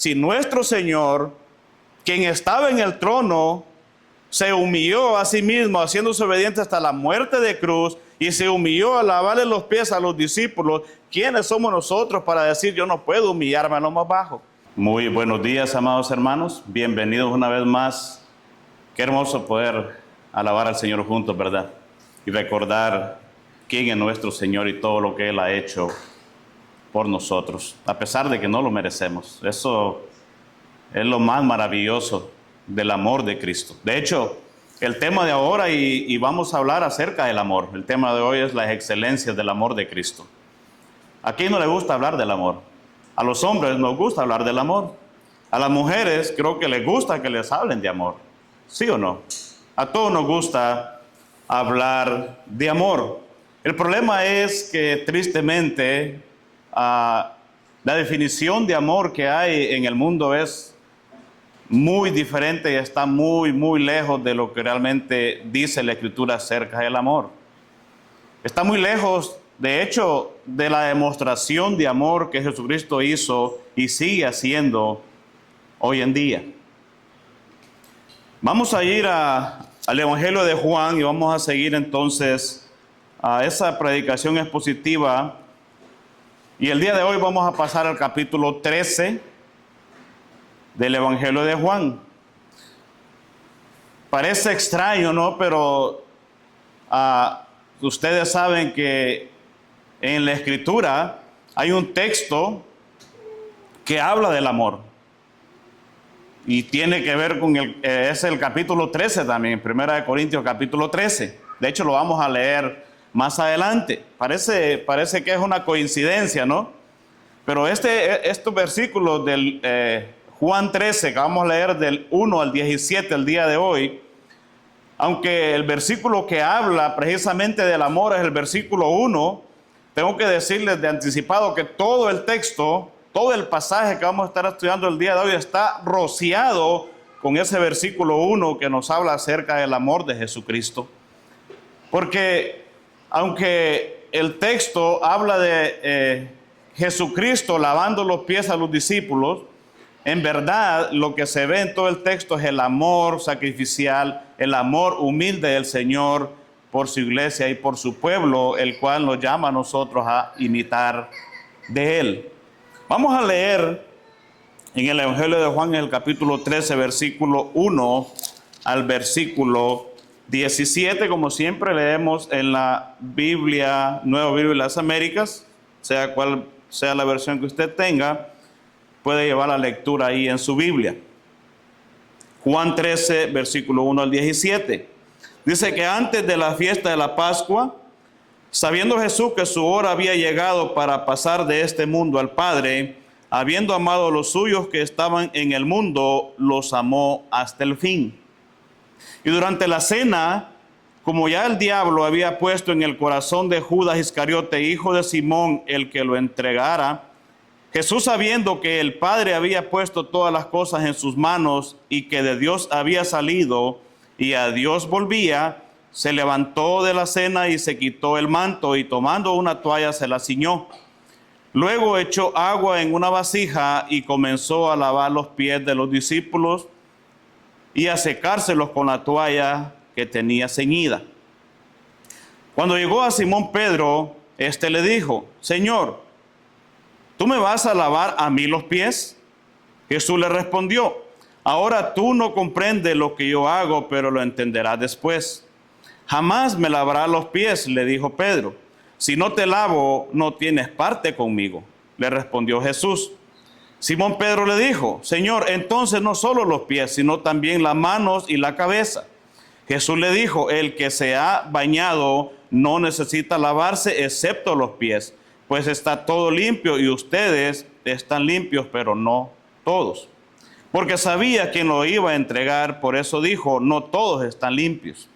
si nuestro Señor, quien estaba en el trono, se humilló a sí mismo, haciéndose obediente hasta la muerte de cruz, y se humilló a lavarle los pies a los discípulos, ¿quiénes somos nosotros para decir yo no puedo humillarme a lo más bajo? Muy buenos días, amados hermanos. Bienvenidos una vez más. Qué hermoso poder alabar al Señor juntos, ¿verdad? Y recordar quién es nuestro Señor y todo lo que Él ha hecho por nosotros, a pesar de que no lo merecemos. Eso es lo más maravilloso del amor de Cristo. De hecho, el tema de ahora, y vamos a hablar acerca del amor. El tema de hoy es las excelencias del amor de Cristo. ¿A quién no le gusta hablar del amor? A los hombres nos gusta hablar del amor. A las mujeres creo que les gusta que les hablen de amor. ¿Sí o no? A todos nos gusta hablar de amor. El problema es que tristemente la definición de amor que hay en el mundo es muy diferente y está muy lejos de lo que realmente dice la Escritura acerca del amor. Está muy lejos, de hecho, de la demostración de amor que Jesucristo hizo y sigue haciendo hoy en día. Vamos a ir al Evangelio de Juan y vamos a seguir entonces a esa predicación expositiva. Y el día de hoy vamos a pasar al capítulo 13 del Evangelio de Juan. Parece extraño, ¿no? Pero ustedes saben que en la Escritura hay un texto que habla del amor. Y tiene que ver con es el capítulo 13 también, 1 Corintios capítulo 13. De hecho, lo vamos a leer más adelante. Parece que es una coincidencia, ¿no? Pero estos versículos del Juan 13, que vamos a leer del 1 al 17 el día de hoy, aunque el versículo que habla precisamente del amor es el versículo 1, tengo que decirles de anticipado que todo el texto, todo el pasaje que vamos a estar estudiando el día de hoy está rociado con ese versículo 1 que nos habla acerca del amor de Jesucristo. Porque aunque el texto habla de Jesucristo lavando los pies a los discípulos, en verdad lo que se ve en todo el texto es el amor sacrificial, el amor humilde del Señor por su iglesia y por su pueblo, el cual nos llama a nosotros a imitar de Él. Vamos a leer en el Evangelio de Juan, en el capítulo 13, versículo 1 al versículo 17, como siempre leemos en la Biblia, Nueva Biblia de las Américas, sea cual sea la versión que usted tenga, puede llevar la lectura ahí en su Biblia. Juan 13, versículo 1 al 17. Dice que antes de la fiesta de la Pascua, sabiendo Jesús que su hora había llegado para pasar de este mundo al Padre, habiendo amado a los suyos que estaban en el mundo, los amó hasta el fin. Y durante la cena, como ya el diablo había puesto en el corazón de Judas Iscariote, hijo de Simón, el que lo entregara, Jesús, sabiendo que el Padre había puesto todas las cosas en sus manos y que de Dios había salido y a Dios volvía, se levantó de la cena y se quitó el manto y tomando una toalla se la ciñó. Luego echó agua en una vasija y comenzó a lavar los pies de los discípulos y a secárselos con la toalla que tenía ceñida. Cuando llegó a Simón Pedro, éste le dijo: Señor, ¿tú me vas a lavar a mí los pies? Jesús le respondió: ahora tú no comprendes lo que yo hago, pero lo entenderás después. Jamás me lavarás los pies, le dijo Pedro. Si no te lavo, no tienes parte conmigo, le respondió Jesús. Simón Pedro le dijo: Señor, entonces no solo los pies, sino también las manos y la cabeza. Jesús le dijo: el que se ha bañado no necesita lavarse excepto los pies, pues está todo limpio y ustedes están limpios, pero no todos. Porque sabía quién lo iba a entregar, por eso dijo: no todos están limpios.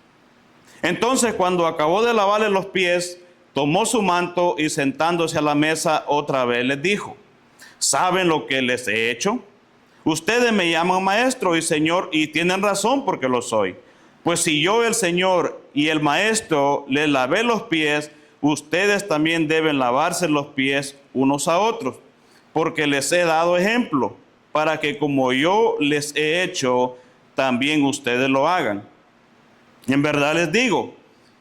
Entonces, cuando acabó de lavarle los pies, tomó su manto y sentándose a la mesa otra vez les dijo: ¿saben lo que les he hecho? Ustedes me llaman maestro y señor, y tienen razón porque lo soy. Pues si yo, el Señor y el maestro, les lavé los pies, ustedes también deben lavarse los pies unos a otros, porque les he dado ejemplo. para que como yo les he hecho, también ustedes lo hagan. En verdad les digo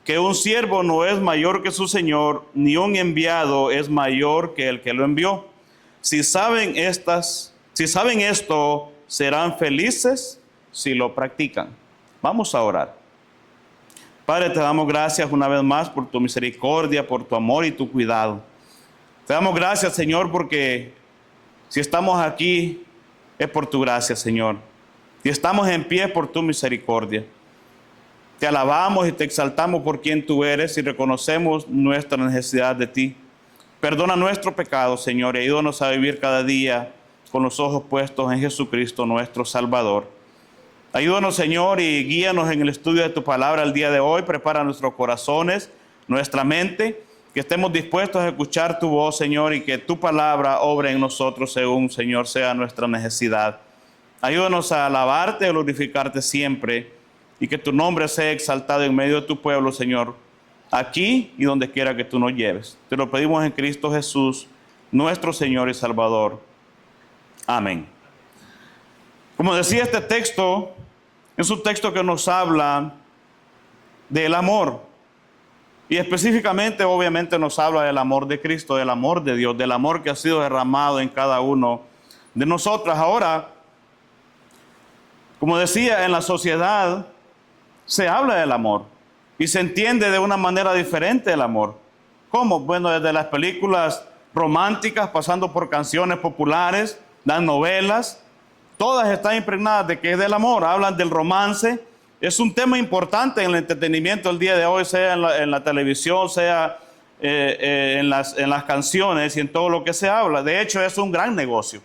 que un siervo no es mayor que su señor, ni un enviado es mayor que el que lo envió. Si saben esto, serán felices si lo practican. Vamos a orar. Padre, te damos gracias una vez más por tu misericordia, por tu amor y tu cuidado. Te damos gracias, Señor, porque si estamos aquí es por tu gracia, Señor. Si estamos en pie es por tu misericordia. Te alabamos y te exaltamos por quien tú eres y reconocemos nuestra necesidad de ti. Perdona nuestro pecado, Señor, y ayúdanos a vivir cada día con los ojos puestos en Jesucristo, nuestro Salvador. Ayúdanos, Señor, y guíanos en el estudio de tu palabra el día de hoy. Prepara nuestros corazones, nuestra mente, que estemos dispuestos a escuchar tu voz, Señor, y que tu palabra obre en nosotros según, Señor, sea nuestra necesidad. Ayúdanos a alabarte, a glorificarte siempre, y que tu nombre sea exaltado en medio de tu pueblo, Señor, aquí y donde quiera que tú nos lleves. Te lo pedimos en Cristo Jesús, nuestro Señor y Salvador. Amén. Como decía, este texto es un texto que nos habla del amor. Y específicamente, obviamente, nos habla del amor de Cristo, del amor de Dios, del amor que ha sido derramado en cada uno de nosotros. Ahora, como decía, en la sociedad se habla del amor y se entiende de una manera diferente el amor. ¿Cómo? Bueno, desde las películas románticas, pasando por canciones populares, las novelas, todas están impregnadas de que es del amor, hablan del romance. Es un tema importante en el entretenimiento el día de hoy, sea en la televisión, sea en las canciones y en todo lo que se habla. De hecho, es un gran negocio.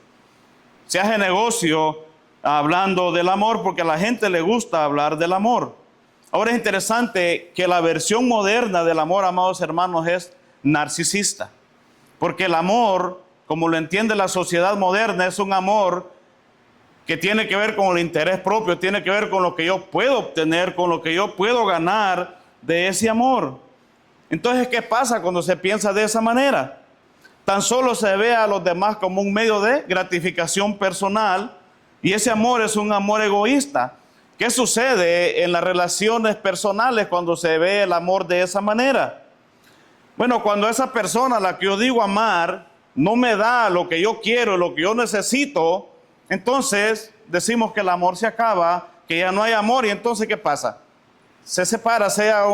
Se hace negocio hablando del amor porque a la gente le gusta hablar del amor. Ahora es interesante que la versión moderna del amor, amados hermanos, es narcisista. Porque el amor, como lo entiende la sociedad moderna, es un amor que tiene que ver con el interés propio, tiene que ver con lo que yo puedo obtener, con lo que yo puedo ganar de ese amor. Entonces, ¿qué pasa cuando se piensa de esa manera? Tan solo se ve a los demás como un medio de gratificación personal y ese amor es un amor egoísta. ¿Qué sucede en las relaciones personales cuando se ve el amor de esa manera? Bueno, cuando esa persona a la que yo digo amar no me da lo que yo quiero, lo que yo necesito, entonces decimos que el amor se acaba, que ya no hay amor. Y entonces, ¿qué pasa? Se separa, sea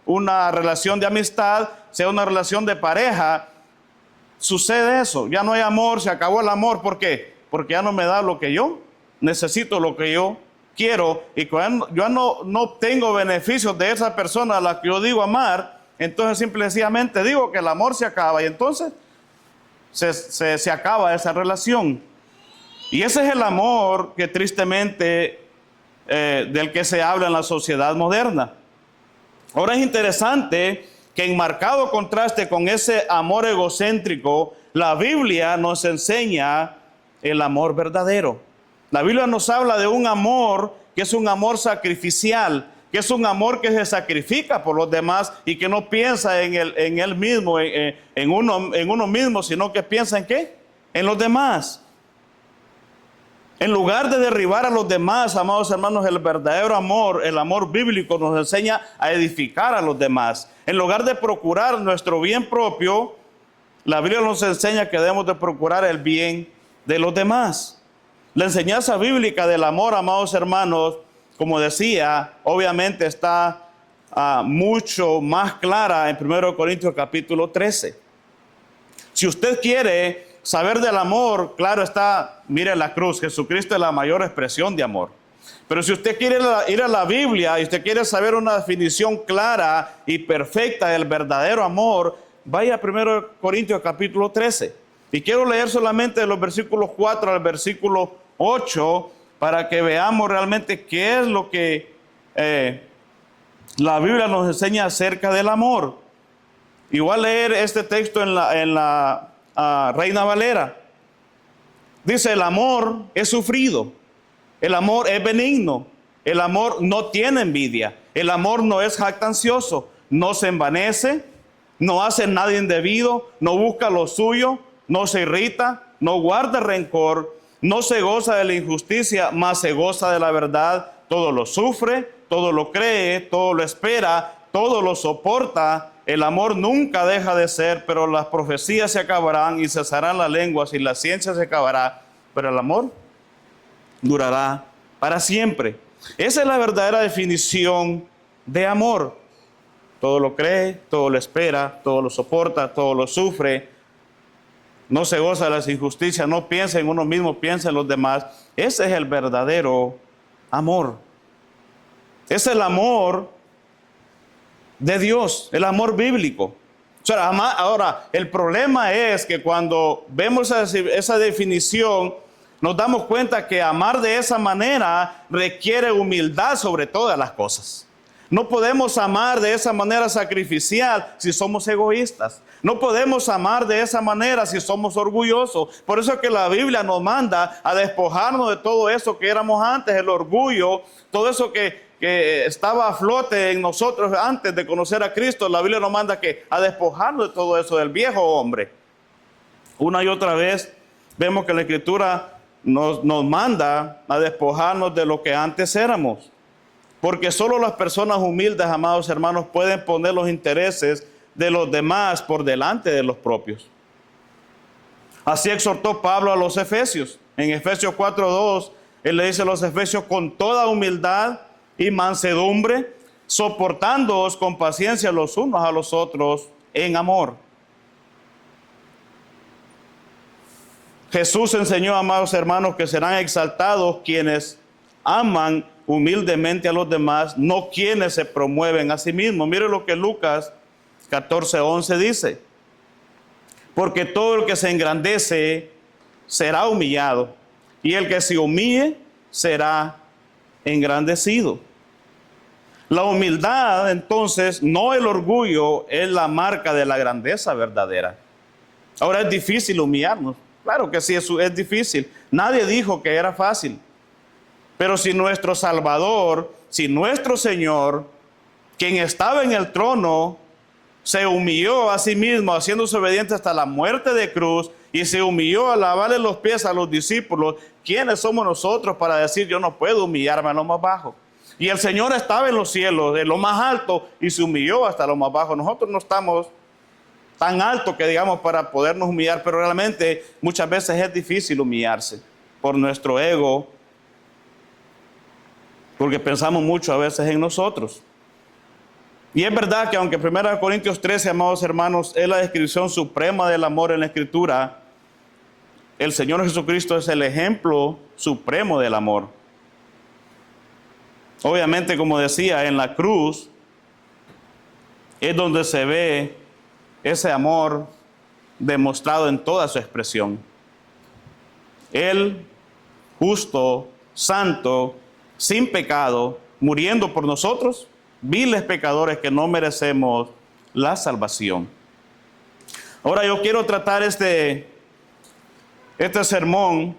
una relación de amistad, sea una relación de pareja. Sucede eso, ya no hay amor, se acabó el amor. ¿Por qué? Porque ya no me da lo que yo necesito, lo que yo quiero. Y cuando yo no obtengo beneficios de esa persona a la que yo digo amar, entonces simple y sencillamente digo que el amor se acaba. Y entonces se acaba esa relación. Y ese es el amor que tristemente del que se habla en la sociedad moderna. Ahora es interesante que en marcado contraste con ese amor egocéntrico, la Biblia nos enseña el amor verdadero. La Biblia nos habla de un amor que es un amor sacrificial, que es un amor que se sacrifica por los demás y que no piensa en él mismo, en uno mismo, sino que piensa ¿en qué? En los demás. En lugar de derribar a los demás, amados hermanos, el verdadero amor, el amor bíblico nos enseña a edificar a los demás. En lugar de procurar nuestro bien propio, la Biblia nos enseña que debemos de procurar el bien de los demás. La enseñanza bíblica del amor, amados hermanos, como decía, obviamente está mucho más clara en 1 Corintios capítulo 13. Si usted quiere saber del amor, claro está, mire la cruz, Jesucristo es la mayor expresión de amor. Pero si usted quiere ir a la Biblia y usted quiere saber una definición clara y perfecta del verdadero amor, vaya a 1 Corintios capítulo 13. Y quiero leer solamente de los versículos 4 al versículo 8 para que veamos realmente qué es lo que la Biblia nos enseña acerca del amor. Y voy a leer este texto en la Reina Valera. Dice: el amor es sufrido, el amor es benigno, el amor no tiene envidia, el amor no es jactancioso, no se envanece, no hace nada indebido, no busca lo suyo, no se irrita, no guarda rencor, no se goza de la injusticia, mas se goza de la verdad. Todo lo sufre, todo lo cree, todo lo espera, todo lo soporta. El amor nunca deja de ser, pero las profecías se acabarán y cesarán las lenguas y la ciencia se acabará, pero el amor durará para siempre. Esa es la verdadera definición de amor. Todo lo cree, todo lo espera, todo lo soporta, todo lo sufre. No se goza de las injusticias, no piensa en uno mismo, piensa en los demás. Ese es el verdadero amor. Es el amor de Dios, el amor bíblico. Ahora, el problema es que cuando vemos esa definición, nos damos cuenta que amar de esa manera requiere humildad sobre todas las cosas. No podemos amar de esa manera sacrificial si somos egoístas. No podemos amar de esa manera si somos orgullosos. Por eso es que la Biblia nos manda a despojarnos de todo eso que éramos antes, el orgullo, todo eso que estaba a flote en nosotros antes de conocer a Cristo. La Biblia nos manda a despojarnos de todo eso, del viejo hombre. Una y otra vez vemos que la Escritura nos manda a despojarnos de lo que antes éramos. Porque solo las personas humildes, amados hermanos, pueden poner los intereses de los demás por delante de los propios. Así exhortó Pablo a los Efesios. En Efesios 4:2, él le dice a los Efesios: con toda humildad y mansedumbre, soportándoos con paciencia los unos a los otros en amor. Jesús enseñó, amados hermanos, que serán exaltados quienes aman humildemente a los demás, no quienes se promueven a sí mismos. Mire lo que Lucas 14:11 dice: porque todo el que se engrandece será humillado, y el que se humille será engrandecido. La humildad, entonces, no el orgullo, es la marca de la grandeza verdadera. Ahora, es difícil humillarnos. Claro que sí, es difícil. Nadie dijo que era fácil. Pero si nuestro Salvador, si nuestro Señor, quien estaba en el trono, se humilló a sí mismo, haciéndose obediente hasta la muerte de cruz, y se humilló a lavarle los pies a los discípulos, ¿quiénes somos nosotros para decir yo no puedo humillarme a lo más bajo? Y el Señor estaba en los cielos, en lo más alto, y se humilló hasta lo más bajo. Nosotros no estamos tan altos que digamos para podernos humillar, pero realmente muchas veces es difícil humillarse por nuestro ego, porque pensamos mucho a veces en nosotros. Y es verdad que aunque 1 Corintios 13, amados hermanos, es la descripción suprema del amor en la Escritura, el Señor Jesucristo es el ejemplo supremo del amor. Obviamente, como decía, en la cruz es donde se ve ese amor demostrado en toda su expresión. Él, justo, santo, sin pecado, muriendo por nosotros, viles pecadores que no merecemos la salvación. Ahora yo quiero tratar este sermón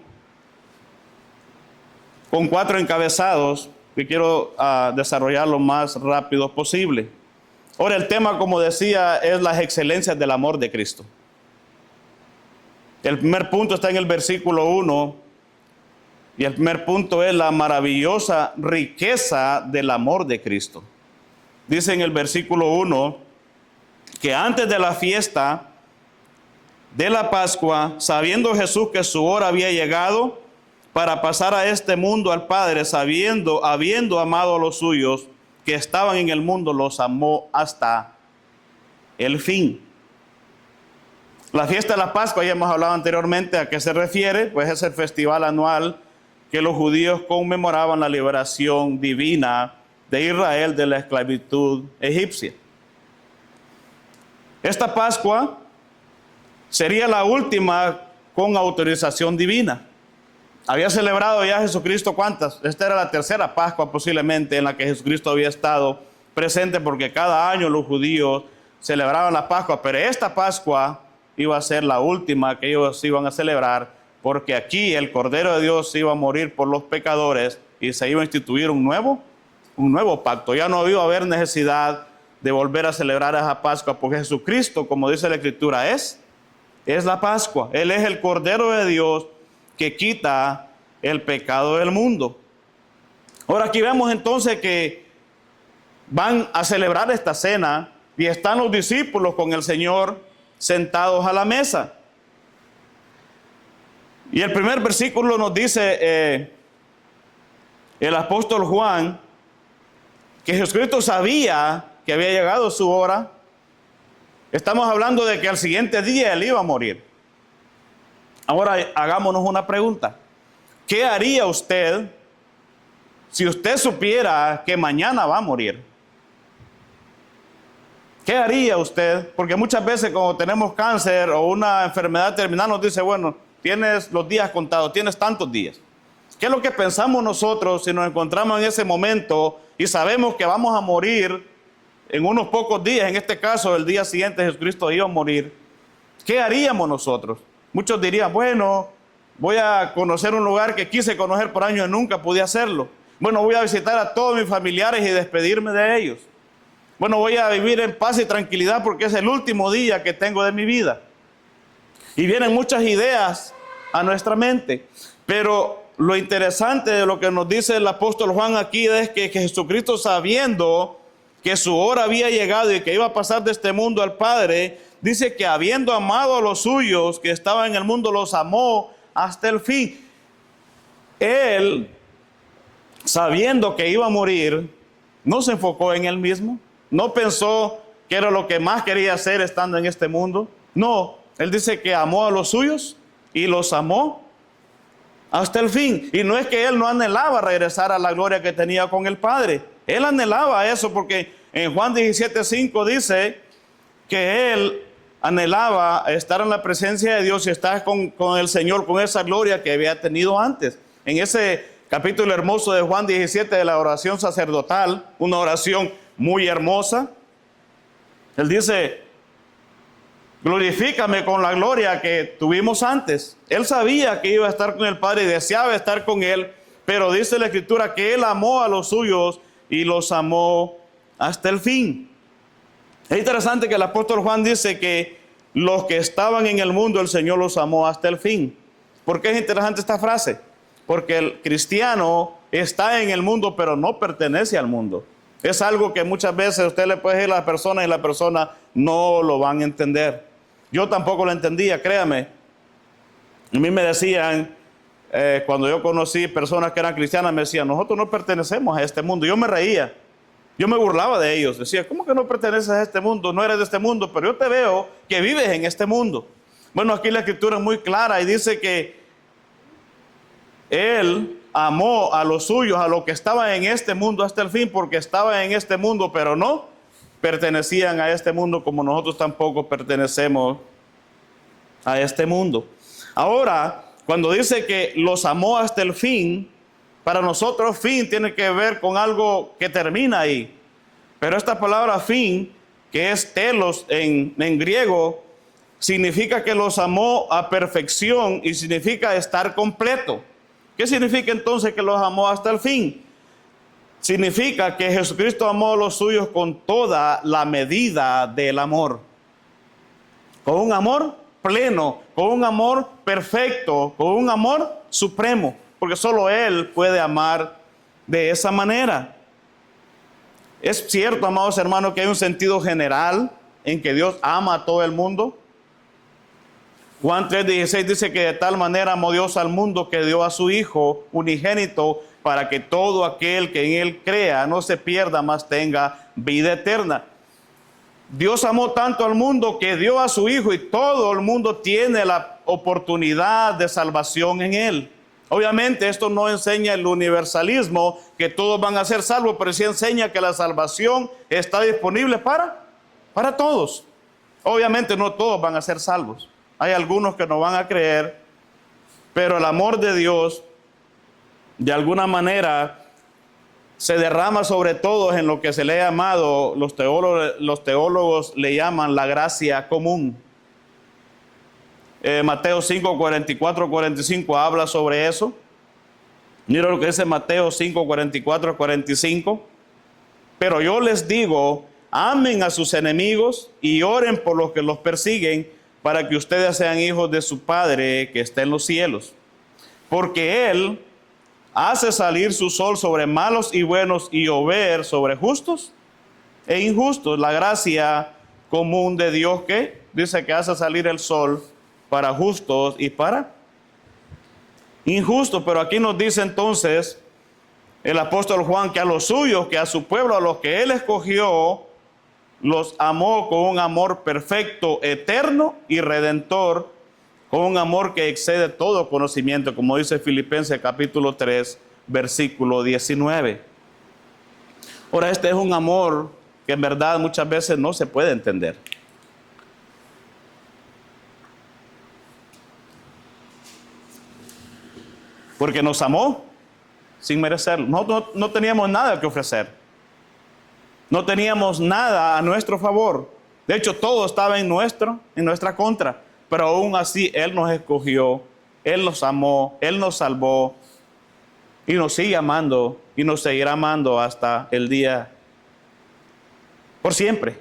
con 4 encabezados que quiero desarrollar lo más rápido posible. Ahora el tema, como decía, es las excelencias del amor de Cristo. El primer punto está en el versículo 1, y el primer punto es la maravillosa riqueza del amor de Cristo. Dice en el versículo 1 que antes de la fiesta de la Pascua, sabiendo Jesús que su hora había llegado para pasar a este mundo al Padre, habiendo amado a los suyos que estaban en el mundo, los amó hasta el fin. La fiesta de la Pascua, ya hemos hablado anteriormente a qué se refiere, pues es el festival anual que los judíos conmemoraban la liberación divina de Israel de la esclavitud egipcia. Esta Pascua sería la última con autorización divina. Había celebrado ya Jesucristo, ¿cuántas? Esta era la tercera Pascua posiblemente en la que Jesucristo había estado presente, porque cada año los judíos celebraban la Pascua, pero esta Pascua iba a ser la última que ellos iban a celebrar, porque aquí el Cordero de Dios iba a morir por los pecadores y se iba a instituir un nuevo pacto. Ya no iba a haber necesidad de volver a celebrar esa Pascua, porque Jesucristo, como dice la Escritura, es la Pascua. Él es el Cordero de Dios que quita el pecado del mundo. Ahora aquí vemos entonces que van a celebrar esta cena y están los discípulos con el Señor sentados a la mesa. Y el primer versículo nos dice el apóstol Juan que Jesucristo sabía que había llegado su hora. Estamos hablando de que al siguiente día él iba a morir. Ahora hagámonos una pregunta. ¿Qué haría usted si usted supiera que mañana va a morir? ¿Qué haría usted? Porque muchas veces cuando tenemos cáncer o una enfermedad terminal nos dice, bueno, tienes los días contados, tienes tantos días. ¿Qué es lo que pensamos nosotros si nos encontramos en ese momento y sabemos que vamos a morir en unos pocos días? En este caso, el día siguiente Jesucristo iba a morir. ¿Qué haríamos nosotros? Muchos dirían, bueno, voy a conocer un lugar que quise conocer por años y nunca pude hacerlo. Bueno, voy a visitar a todos mis familiares y despedirme de ellos. Bueno, voy a vivir en paz y tranquilidad porque es el último día que tengo de mi vida. Y vienen muchas ideas a nuestra mente. Pero lo interesante de lo que nos dice el apóstol Juan aquí es que Jesucristo, sabiendo que su hora había llegado y que iba a pasar de este mundo al Padre, dice que habiendo amado a los suyos que estaban en el mundo, los amó hasta el fin. Él, sabiendo que iba a morir, no se enfocó en él mismo, no pensó que era lo que más quería hacer estando en este mundo. No, él dice que amó a los suyos y los amó hasta el fin. Y no es que él no anhelaba regresar a la gloria que tenía con el Padre. Él anhelaba eso porque en Juan 17:5 dice que él anhelaba estar en la presencia de Dios y estar con el Señor, con esa gloria que había tenido antes. En ese capítulo hermoso de Juan 17 de la oración sacerdotal, una oración muy hermosa, él dice, glorifícame con la gloria que tuvimos antes. Él sabía que iba a estar con el Padre y deseaba estar con él, pero dice la Escritura que él amó a los suyos y los amó hasta el fin. Es interesante que el apóstol Juan dice que los que estaban en el mundo, el Señor los amó hasta el fin. ¿Por qué es interesante esta frase? Porque el cristiano está en el mundo, pero no pertenece al mundo. Es algo que muchas veces usted le puede decir a la persona y la persona no lo van a entender. Yo tampoco lo entendía, créame. A mí me decían, cuando yo conocí personas que eran cristianas, me decían, nosotros no pertenecemos a este mundo. Yo me reía, yo me burlaba de ellos. Decía, ¿cómo que no perteneces a este mundo? No eres de este mundo, pero yo te veo que vives en este mundo. Bueno, aquí la Escritura es muy clara y dice que Él amó a los suyos, a los que estaban en este mundo hasta el fin, porque estaban en este mundo, pero no pertenecían a este mundo como nosotros tampoco pertenecemos a este mundo. Ahora, cuando dice que los amó hasta el fin, para nosotros fin tiene que ver con algo que termina ahí. Pero esta palabra fin, que es telos en griego, significa que los amó a perfección y significa estar completo. ¿Qué significa entonces que los amó hasta el fin? Significa que Jesucristo amó a los suyos con toda la medida del amor. Con un amor pleno, con un amor perfecto, con un amor supremo. Porque solo Él puede amar de esa manera. Es cierto, amados hermanos, que hay un sentido general en que Dios ama a todo el mundo. Juan 3:16 dice que de tal manera amó Dios al mundo que dio a su Hijo unigénito para que todo aquel que en Él crea no se pierda, mas tenga vida eterna. Dios amó tanto al mundo que dio a su Hijo y todo el mundo tiene la oportunidad de salvación en Él. Obviamente esto no enseña el universalismo, que todos van a ser salvos, pero sí enseña que la salvación está disponible para todos. Obviamente no todos van a ser salvos. Hay algunos que no van a creer, pero el amor de Dios de alguna manera se derrama sobre todos en lo que se le ha llamado, los teólogos le llaman la gracia común. Mateo 5, 44, 45 habla sobre eso. Mira lo que dice Mateo 5, 44, 45. Pero yo les digo, amen a sus enemigos y oren por los que los persiguen, para que ustedes sean hijos de su Padre que está en los cielos. porque Él hace salir su sol sobre malos y buenos y llover sobre justos e injustos. La gracia común de Dios que dice que hace salir el sol para justos y para injustos. Pero aquí nos dice entonces el apóstol Juan que a los suyos, que a su pueblo, a los que Él escogió, los amó con un amor perfecto, eterno y redentor, con un amor que excede todo conocimiento, como dice Filipenses capítulo 3, versículo 19. Ahora, este es un amor que en verdad muchas veces no se puede entender. Porque nos amó sin merecerlo. No teníamos nada que ofrecer. No teníamos nada a nuestro favor. De hecho, todo estaba en nuestra contra. Pero aún así, Él nos escogió, Él nos amó, Él nos salvó. Y nos sigue amando y nos seguirá amando hasta el día, por siempre.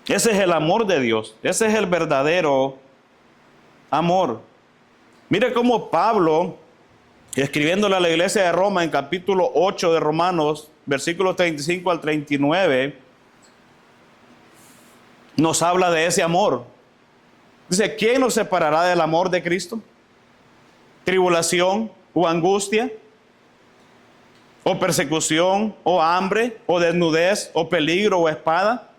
Ese es el amor de Dios. Ese es el verdadero amor. Mire cómo Pablo, escribiéndole a la iglesia de Roma en capítulo 8 de Romanos, versículos 35 al 39, nos habla de ese amor. Dice, ¿quién nos separará del amor de Cristo? ¿Tribulación o angustia? ¿O persecución o hambre o desnudez o peligro o espada?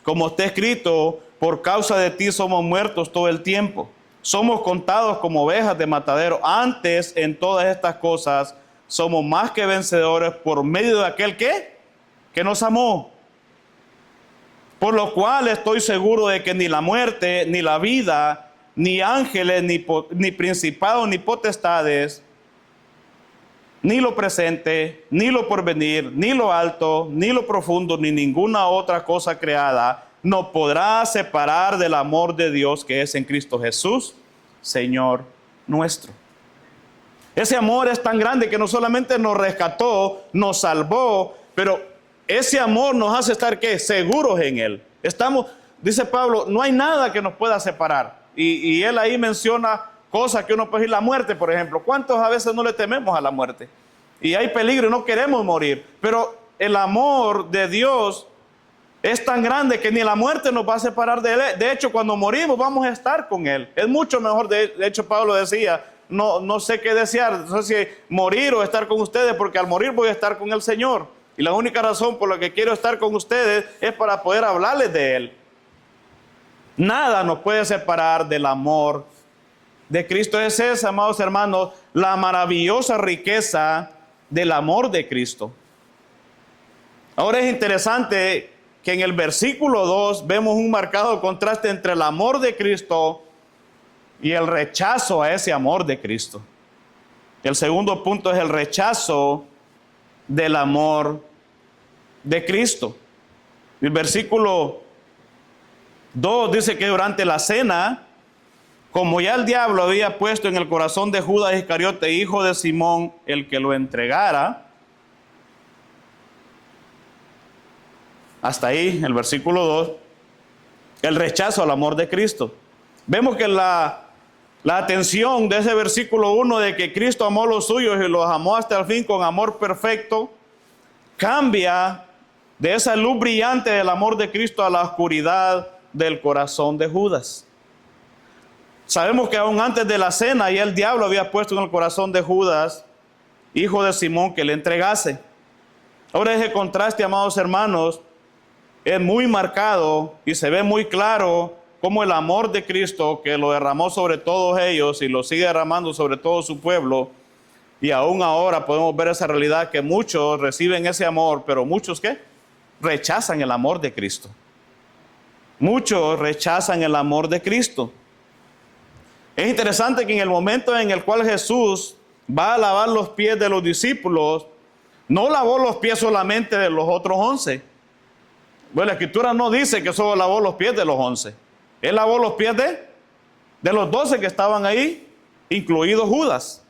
Como está escrito, por causa de ti somos muertos todo el tiempo. Somos contados como ovejas de matadero. Antes, en todas estas cosas, somos más que vencedores por medio de aquel que nos amó. Por lo cual estoy seguro de que ni la muerte, ni la vida, ni ángeles, ni principados, ni potestades, ni lo presente, ni lo porvenir, ni lo alto, ni lo profundo, ni ninguna otra cosa creada nos podrá separar del amor de Dios que es en Cristo Jesús, Señor nuestro. Ese amor es tan grande que no solamente nos rescató, nos salvó, pero ese amor nos hace estar, ¿qué? Seguros en Él. Dice Pablo, no hay nada que nos pueda separar. Y él ahí menciona cosas que uno puede decir, la muerte, por ejemplo. ¿Cuántos a veces no le tememos a la muerte? Y hay peligro y no queremos morir. Pero el amor de Dios es tan grande que ni la muerte nos va a separar de Él. De hecho, cuando morimos vamos a estar con Él. Es mucho mejor. De hecho, Pablo decía, no sé qué desear. No sé si morir o estar con ustedes, porque al morir voy a estar con el Señor. Y la única razón por la que quiero estar con ustedes es para poder hablarles de Él. Nada nos puede separar del amor de Cristo. Es esa, amados hermanos, la maravillosa riqueza del amor de Cristo. Ahora es interesante que en el versículo 2 vemos un marcado contraste entre el amor de Cristo y el rechazo a ese amor de Cristo. El segundo punto es el rechazo del amor de Cristo. El versículo 2 dice que durante la cena, como ya el diablo había puesto en el corazón de Judas Iscariote, hijo de Simón, el que lo entregara, hasta ahí el versículo 2, el rechazo al amor de Cristo. Vemos que la atención de ese versículo 1 de que Cristo amó a los suyos y los amó hasta el fin con amor perfecto, cambia de esa luz brillante del amor de Cristo a la oscuridad del corazón de Judas. Sabemos que aún antes de la cena ya el diablo había puesto en el corazón de Judas, hijo de Simón, que le entregase. Ahora ese contraste, amados hermanos, es muy marcado y se ve muy claro cómo el amor de Cristo, que lo derramó sobre todos ellos y lo sigue derramando sobre todo su pueblo, y aún ahora podemos ver esa realidad que muchos reciben ese amor, pero muchos ¿qué? Rechazan el amor de Cristo. Muchos rechazan el amor de Cristo. Es interesante que en el momento en el cual Jesús va a lavar los pies de los discípulos, no lavó los pies solamente de los otros 11. Bueno, la Escritura no dice que solo lavó los pies de los 11. Él lavó los pies de los 12 que estaban ahí, incluido Judas.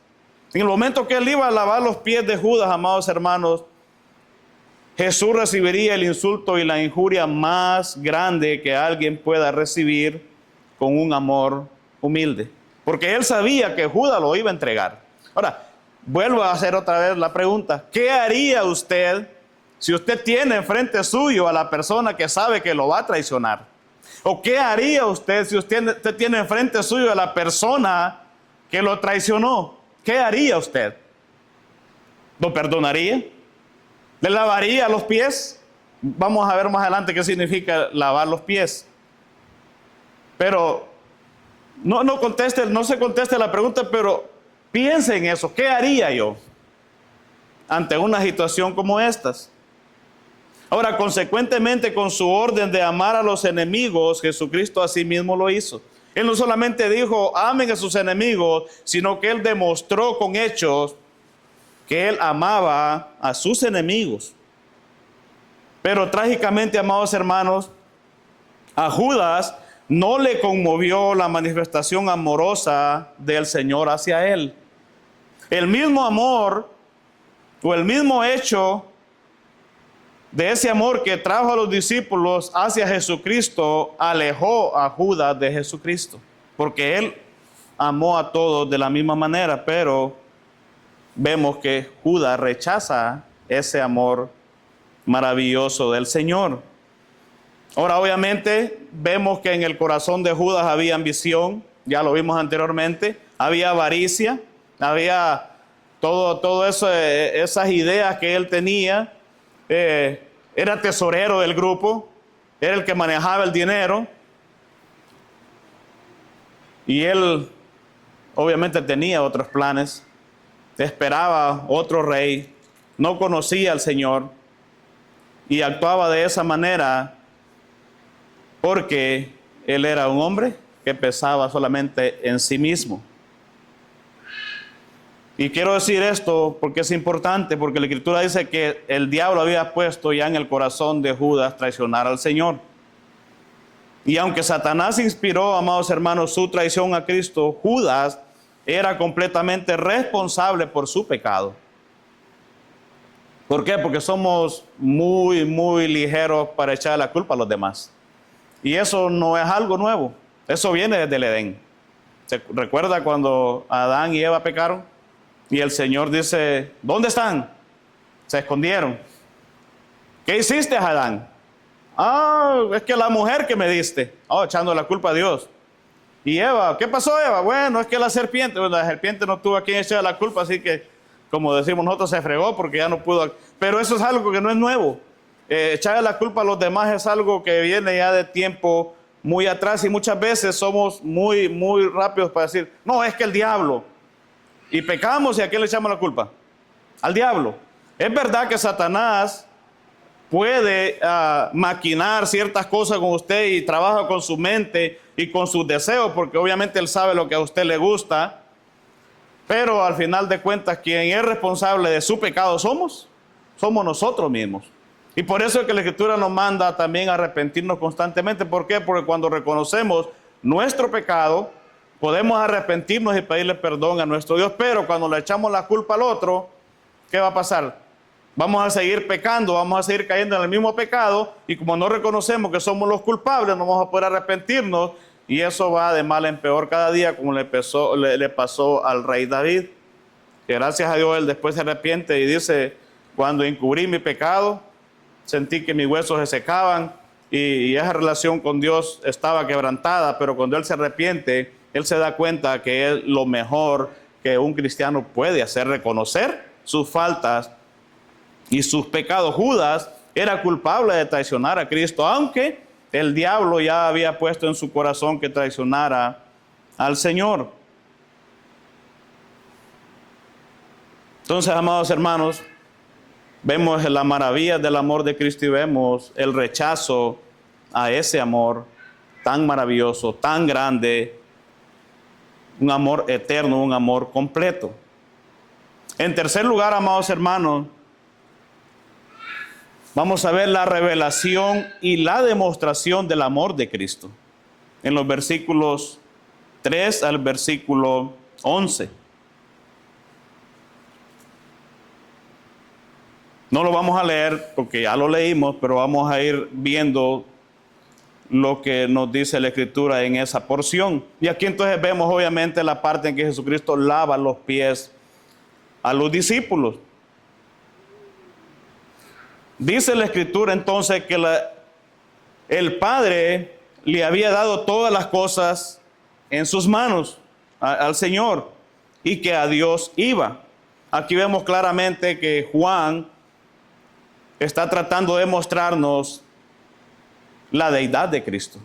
En el momento que él iba a lavar los pies de Judas, amados hermanos, Jesús recibiría el insulto y la injuria más grande que alguien pueda recibir con un amor humilde. porque él sabía que Judas lo iba a entregar. Ahora, vuelvo a hacer otra vez la pregunta. ¿Qué haría usted si usted tiene enfrente suyo a la persona que sabe que lo va a traicionar? ¿O qué haría usted si usted tiene enfrente suyo a la persona que lo traicionó? ¿Qué haría usted? ¿Lo perdonaría? ¿Le lavaría los pies? Vamos a ver más adelante qué significa lavar los pies. Pero no se conteste la pregunta, pero piense en eso. ¿Qué haría yo ante una situación como estas? Ahora, consecuentemente, con su orden de amar a los enemigos, Jesucristo asimismo lo hizo. Él no solamente dijo, amen a sus enemigos, sino que él demostró con hechos que él amaba a sus enemigos. Pero trágicamente, amados hermanos, a Judas no le conmovió la manifestación amorosa del Señor hacia él. El mismo amor o el mismo hecho de ese amor que trajo a los discípulos hacia Jesucristo alejó a Judas de Jesucristo, porque él amó a todos de la misma manera, pero vemos que Judas rechaza ese amor maravilloso del Señor. Ahora, obviamente, vemos que en el corazón de Judas había ambición, ya lo vimos anteriormente, había avaricia, había todo eso, esas ideas que él tenía. Era tesorero del grupo, era el que manejaba el dinero, y él obviamente tenía otros planes, esperaba otro rey, no conocía al Señor y actuaba de esa manera porque él era un hombre que pensaba solamente en sí mismo. Y quiero decir esto porque es importante, porque la Escritura dice que el diablo había puesto ya en el corazón de Judas traicionar al Señor. Y aunque Satanás inspiró, amados hermanos, su traición a Cristo, Judas era completamente responsable por su pecado. ¿Por qué? Porque somos muy ligeros para echar la culpa a los demás. Y eso no es algo nuevo, eso viene desde el Edén. ¿Se recuerda cuando Adán y Eva pecaron? Y el Señor dice, ¿dónde están? Se escondieron. ¿Qué hiciste, Adán? Es que la mujer que me diste. Echando la culpa a Dios. Y Eva, ¿qué pasó, Eva? Bueno, es que la serpiente no tuvo a quien echar la culpa, así que, como decimos nosotros, se fregó porque ya no pudo. Pero eso es algo que no es nuevo. Echarle la culpa a los demás es algo que viene ya de tiempo muy atrás, y muchas veces somos muy rápidos para decir, no, es que el diablo. Y pecamos, ¿y a quién le echamos la culpa? Al diablo. Es verdad que Satanás puede maquinar ciertas cosas con usted y trabaja con su mente y con sus deseos, porque obviamente él sabe lo que a usted le gusta, pero al final de cuentas quien es responsable de su pecado somos nosotros mismos. Y por eso es que la Escritura nos manda también a arrepentirnos constantemente. ¿Por qué? Porque cuando reconocemos nuestro pecado, podemos arrepentirnos y pedirle perdón a nuestro Dios, pero cuando le echamos la culpa al otro, ¿qué va a pasar? Vamos a seguir pecando, vamos a seguir cayendo en el mismo pecado, y como no reconocemos que somos los culpables, no vamos a poder arrepentirnos, y eso va de mal en peor cada día, como le pasó al rey David, que gracias a Dios él después se arrepiente y dice, cuando encubrí mi pecado, sentí que mis huesos se secaban, y esa relación con Dios estaba quebrantada, pero cuando él se arrepiente, él se da cuenta que es lo mejor que un cristiano puede hacer, reconocer sus faltas y sus pecados. Judas era culpable de traicionar a Cristo, aunque el diablo ya había puesto en su corazón que traicionara al Señor. Entonces, amados hermanos, vemos la maravilla del amor de Cristo y vemos el rechazo a ese amor tan maravilloso, tan grande, un amor eterno, un amor completo. En tercer lugar, amados hermanos, vamos a ver la revelación y la demostración del amor de Cristo en los versículos 3 al versículo 11. No lo vamos a leer porque ya lo leímos, pero vamos a ir viendo lo que nos dice la Escritura en esa porción. Y aquí entonces vemos obviamente la parte en que Jesucristo lava los pies a los discípulos. Dice la Escritura entonces que el Padre le había dado todas las cosas en sus manos al Señor y que a Dios iba. Aquí vemos claramente que Juan está tratando de mostrarnos la deidad de Cristo,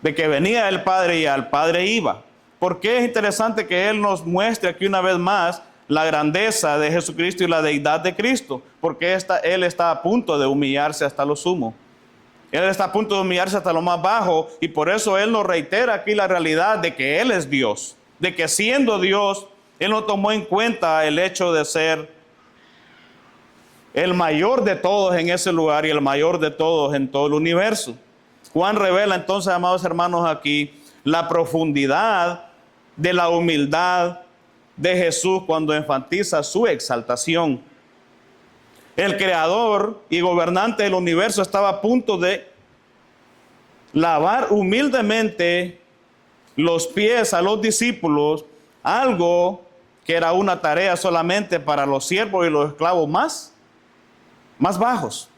de que venía el Padre y al Padre iba. Porque es interesante que Él nos muestre aquí una vez más la grandeza de Jesucristo y la deidad de Cristo, porque Él está a punto de humillarse hasta lo sumo. Él está a punto de humillarse hasta lo más bajo, y por eso Él nos reitera aquí la realidad de que Él es Dios, de que siendo Dios, Él no tomó en cuenta el hecho de ser el mayor de todos en ese lugar y el mayor de todos en todo el universo. Juan revela entonces, amados hermanos, aquí la profundidad de la humildad de Jesús cuando enfatiza su exaltación. El creador y gobernante del universo estaba a punto de lavar humildemente los pies a los discípulos, algo que era una tarea solamente para los siervos y los esclavos más bajos.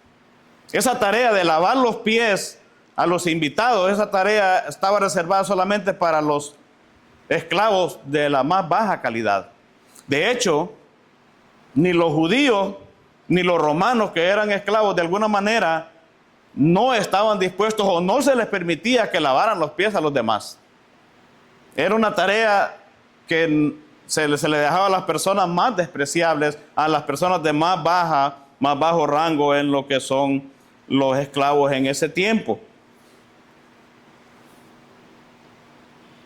Esa tarea de lavar los pies a los invitados, esa tarea estaba reservada solamente para los esclavos de la más baja calidad. De hecho, ni los judíos ni los romanos, que eran esclavos de alguna manera, no estaban dispuestos o no se les permitía que lavaran los pies a los demás. Era una tarea que se le dejaba a las personas más despreciables, a las personas de más bajo rango en lo que son los esclavos en ese tiempo.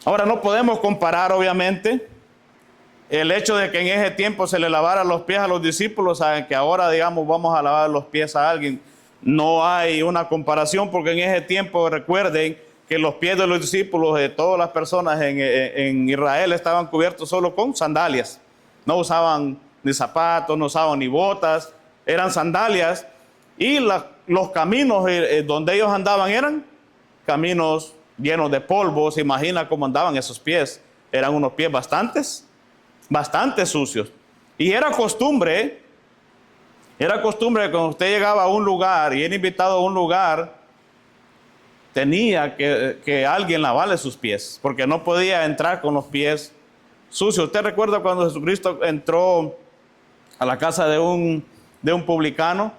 Ahora, no podemos comparar, obviamente, el hecho de que en ese tiempo se le lavara los pies a los discípulos a que ahora, digamos, vamos a lavar los pies a alguien. No hay una comparación, porque en ese tiempo, recuerden que los pies de los discípulos, de todas las personas en Israel, estaban cubiertos solo con sandalias. No usaban ni zapatos, no usaban ni botas, eran sandalias, y los caminos donde ellos andaban eran caminos llenos de polvo. Se imagina cómo andaban esos pies. Eran unos pies bastante sucios. Y era costumbre que cuando usted llegaba a un lugar y era invitado a un lugar, tenía que alguien lavarle sus pies, porque no podía entrar con los pies sucios. ¿Usted recuerda cuando Jesucristo entró a la casa de un publicano,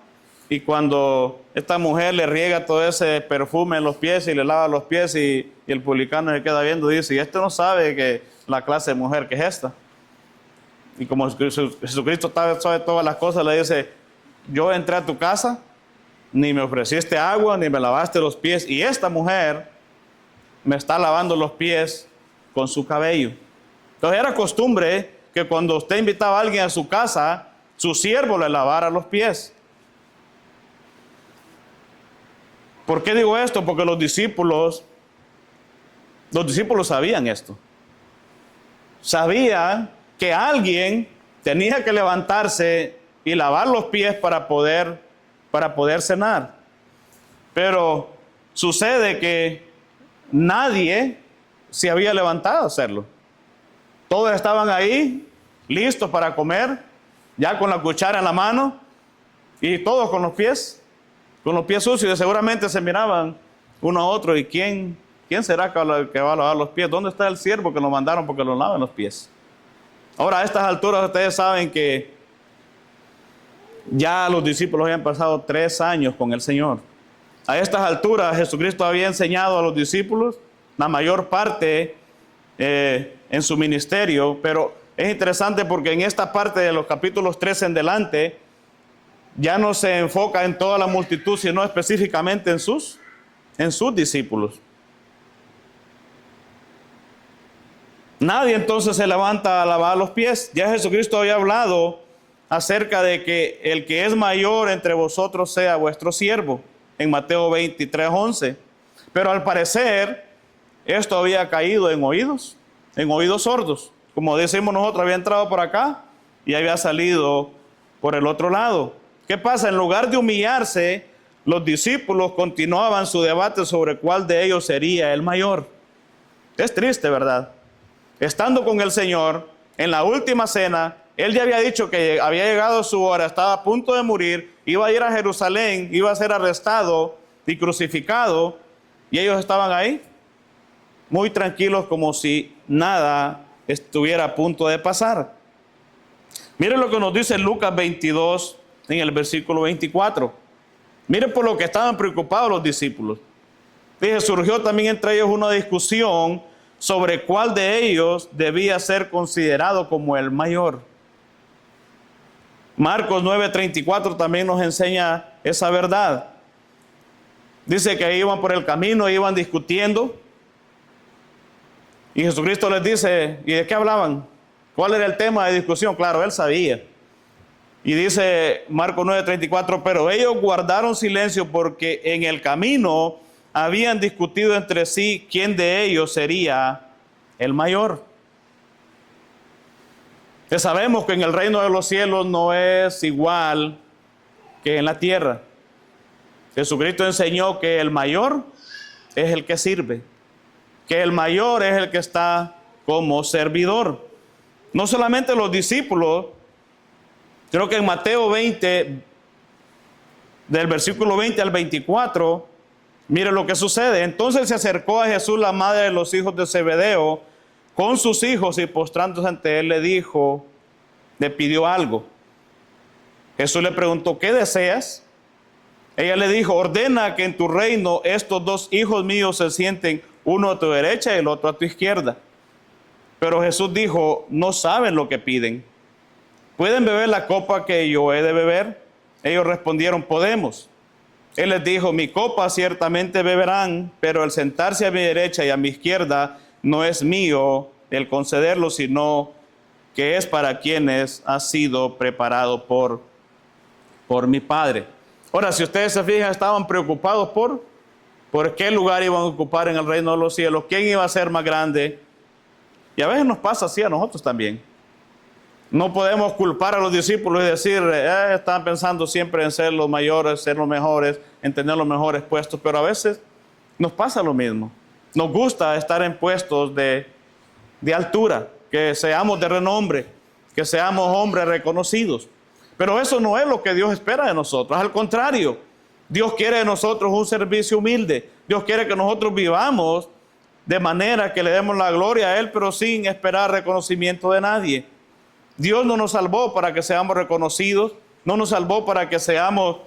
y cuando esta mujer le riega todo ese perfume en los pies y le lava los pies, y el publicano se queda viendo y dice: y este no sabe que la clase de mujer que es esta? Y como Jesucristo sabe todas las cosas, le dice: yo entré a tu casa, ni me ofreciste agua, ni me lavaste los pies, y esta mujer me está lavando los pies con su cabello. Entonces era costumbre que cuando usted invitaba a alguien a su casa, su siervo le lavara los pies. ¿Por qué digo esto? Porque los discípulos sabían esto. Sabían que alguien tenía que levantarse y lavar los pies para poder cenar. Pero sucede que nadie se había levantado a hacerlo. Todos estaban ahí, listos para comer, ya con la cuchara en la mano, y todos con los pies sucios. Seguramente se miraban uno a otro: ¿y quién será que va a lavar los pies? ¿Dónde está el siervo que lo mandaron porque lo laven los pies? Ahora, a estas alturas ustedes saben que ya los discípulos habían pasado 3 años con el Señor. A estas alturas Jesucristo había enseñado a los discípulos la mayor parte en su ministerio, pero es interesante porque en esta parte de los capítulos 3 en delante ya no se enfoca en toda la multitud, sino específicamente en sus discípulos. Nadie entonces se levanta a lavar los pies. Ya Jesucristo había hablado acerca de que el que es mayor entre vosotros sea vuestro siervo, en Mateo 23:11. Pero al parecer esto había caído en oídos sordos. Como decimos nosotros, había entrado por acá y había salido por el otro lado. ¿Qué pasa? En lugar de humillarse los discípulos continuaban su debate sobre cuál de ellos sería el mayor. Es triste, ¿verdad? Estando con el Señor en la última cena, Él ya había dicho que había llegado su hora, estaba a punto de morir, iba a ir a Jerusalén, iba a ser arrestado y crucificado, y ellos estaban ahí, muy tranquilos, como si nada estuviera a punto de pasar. Miren lo que nos dice Lucas 22 en el versículo 24. Miren por lo que estaban preocupados los discípulos. Dice, surgió también entre ellos una discusión sobre cuál de ellos debía ser considerado como el mayor. Marcos 9:34 también nos enseña esa verdad. Dice que iban por el camino, iban discutiendo. Y Jesucristo les dice, ¿y de qué hablaban? ¿Cuál era el tema de discusión? Claro, Él sabía. Y dice Marcos 9:34, pero ellos guardaron silencio porque en el camino habían discutido entre sí quién de ellos sería el mayor. Que sabemos que en el reino de los cielos no es igual que en la tierra. Jesucristo enseñó que el mayor es el que sirve, que el mayor es el que está como servidor. No solamente los discípulos, creo que en Mateo 20, del versículo 20 al 24, mire lo que sucede. Entonces se acercó a Jesús la madre de los hijos de Zebedeo con sus hijos y postrándose ante él le pidió algo. Jesús le preguntó, ¿qué deseas? Ella le dijo, ordena que en tu reino estos dos hijos míos se sienten, uno a tu derecha y el otro a tu izquierda. Pero Jesús dijo, no saben lo que piden. ¿Pueden beber la copa que yo he de beber? Ellos respondieron, podemos. Él les dijo, mi copa ciertamente beberán, pero el sentarse a mi derecha y a mi izquierda no es mío el concederlo, sino que es para quienes ha sido preparado por mi Padre. Ahora, si ustedes se fijan, estaban preocupados por qué lugar iban a ocupar en el reino de los cielos, quién iba a ser más grande. Y a veces nos pasa así a nosotros también. No podemos culpar a los discípulos y decir, están pensando siempre en ser los mayores, ser los mejores, en tener los mejores puestos, pero a veces nos pasa lo mismo. Nos gusta estar en puestos de altura, que seamos de renombre, que seamos hombres reconocidos. Pero eso no es lo que Dios espera de nosotros. Al contrario, Dios quiere de nosotros un servicio humilde. Dios quiere que nosotros vivamos de manera que le demos la gloria a Él, pero sin esperar reconocimiento de nadie. Dios no nos salvó para que seamos reconocidos, no nos salvó para que estemos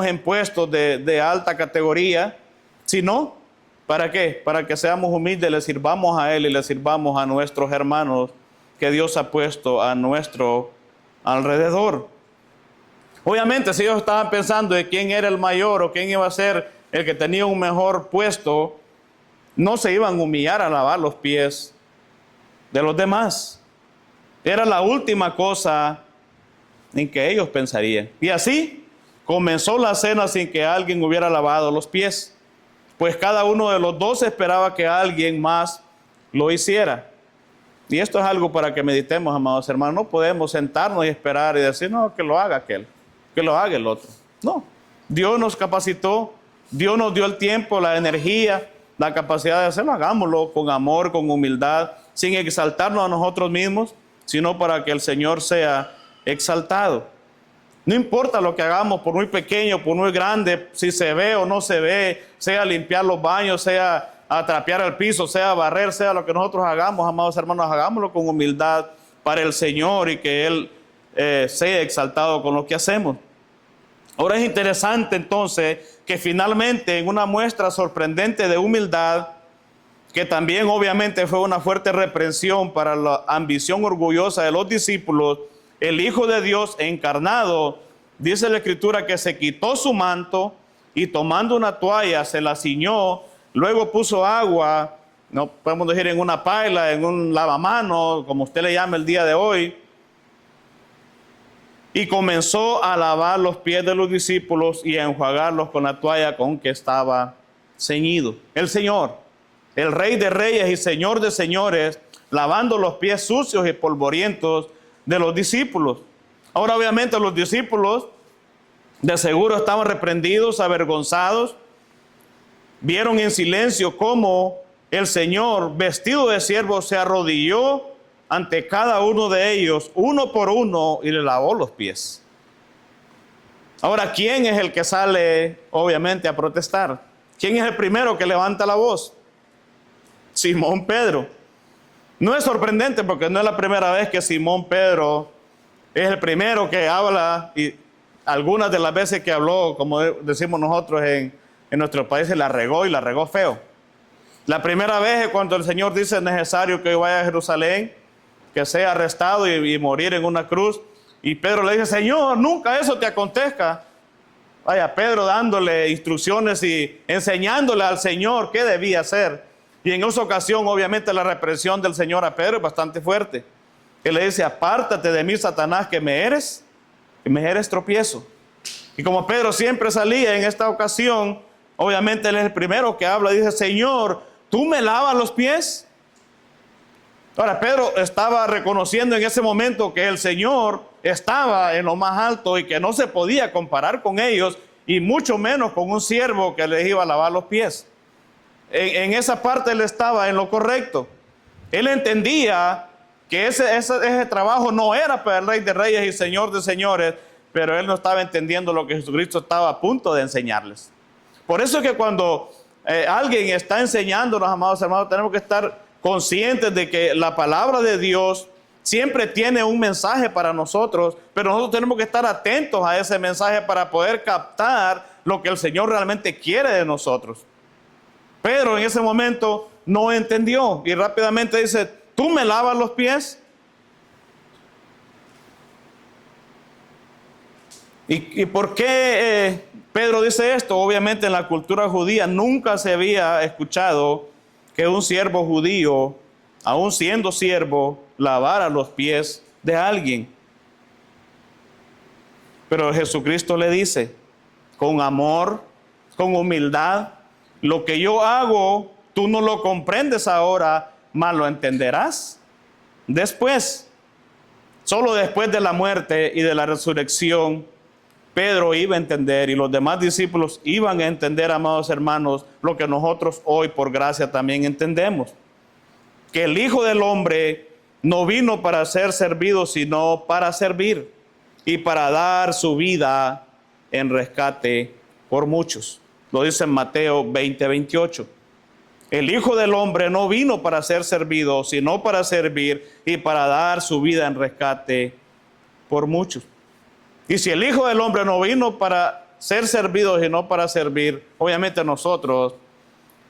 en puestos de alta categoría, sino, ¿para qué? Para que seamos humildes, le sirvamos a Él y le sirvamos a nuestros hermanos que Dios ha puesto a nuestro alrededor. Obviamente, si ellos estaban pensando de quién era el mayor o quién iba a ser el que tenía un mejor puesto, no se iban a humillar a lavar los pies de los demás. Era la última cosa en que ellos pensarían. Y así comenzó la cena sin que alguien hubiera lavado los pies, pues cada uno de los dos esperaba que alguien más lo hiciera. Y esto es algo para que meditemos, amados hermanos. No podemos sentarnos y esperar y decir, no, que lo haga aquel, que lo haga el otro. No, Dios nos capacitó, Dios nos dio el tiempo, la energía, la capacidad de hacerlo. Hagámoslo con amor, con humildad, sin exaltarnos a nosotros mismos, sino para que el Señor sea exaltado. No importa lo que hagamos, por muy pequeño, por muy grande, si se ve o no se ve, sea limpiar los baños, sea a trapear el piso, sea barrer, sea lo que nosotros hagamos, amados hermanos, hagámoslo con humildad para el Señor y que Él sea exaltado con lo que hacemos. Ahora es interesante entonces que finalmente en una muestra sorprendente de humildad, que también obviamente fue una fuerte reprensión para la ambición orgullosa de los discípulos, el Hijo de Dios encarnado, dice la Escritura que se quitó su manto y tomando una toalla se la ciñó, luego puso agua, no podemos decir en una paila, en un lavamano, como usted le llama el día de hoy, y comenzó a lavar los pies de los discípulos y a enjuagarlos con la toalla con que estaba ceñido. El Señor, el Rey de Reyes y Señor de Señores, lavando los pies sucios y polvorientos de los discípulos. Ahora obviamente los discípulos De seguro estaban reprendidos, avergonzados. Vieron en silencio cómo el Señor, vestido de siervo, se arrodilló ante cada uno de ellos, uno por uno, y le lavó los pies. Ahora, ¿quién es el que sale, obviamente, a protestar? ¿Quién es el primero que levanta la voz? Simón Pedro. No es sorprendente porque no es la primera vez que Simón Pedro es el primero que habla, y algunas de las veces que habló, como decimos nosotros en nuestro país, la regó, y la regó feo. La primera vez es cuando el Señor dice: es necesario que yo vaya a Jerusalén, que sea arrestado y morir en una cruz. Y Pedro le dice: Señor, nunca eso te acontezca. Vaya, Pedro dándole instrucciones y enseñándole al Señor qué debía hacer. Y en esa ocasión, obviamente, la reprensión del Señor a Pedro es bastante fuerte. Él le dice: apártate de mí, Satanás, que me eres tropiezo. Y como Pedro siempre salía, en esta ocasión, obviamente él es el primero que habla. Dice: Señor, ¿tú me lavas los pies? Ahora, Pedro estaba reconociendo en ese momento que el Señor estaba en lo más alto y que no se podía comparar con ellos, y mucho menos con un siervo que les iba a lavar los pies. En esa parte él estaba en lo correcto. Él entendía que ese trabajo no era para el Rey de Reyes y Señor de Señores, pero él no estaba entendiendo lo que Jesucristo estaba a punto de enseñarles. Por eso es que cuando alguien está enseñándonos, amados hermanos, tenemos que estar conscientes de que la palabra de Dios siempre tiene un mensaje para nosotros, pero nosotros tenemos que estar atentos a ese mensaje para poder captar lo que el Señor realmente quiere de nosotros. Pedro en ese momento no entendió y rápidamente dice: ¿tú me lavas los pies? ¿Y por qué Pedro dice esto? Obviamente en la cultura judía nunca se había escuchado que un siervo judío, aún siendo siervo, lavara los pies de alguien. Pero Jesucristo le dice, con amor, con humildad: lo que yo hago, tú no lo comprendes ahora, mas lo entenderás después. Solo después de la muerte y de la resurrección, Pedro iba a entender, y los demás discípulos iban a entender, amados hermanos, lo que nosotros hoy por gracia también entendemos: que el Hijo del Hombre no vino para ser servido, sino para servir y para dar su vida en rescate por muchos. Lo dice en Mateo 20:28. El Hijo del Hombre no vino para ser servido, sino para servir y para dar su vida en rescate por muchos. Y si el Hijo del Hombre no vino para ser servido, sino para servir, obviamente nosotros,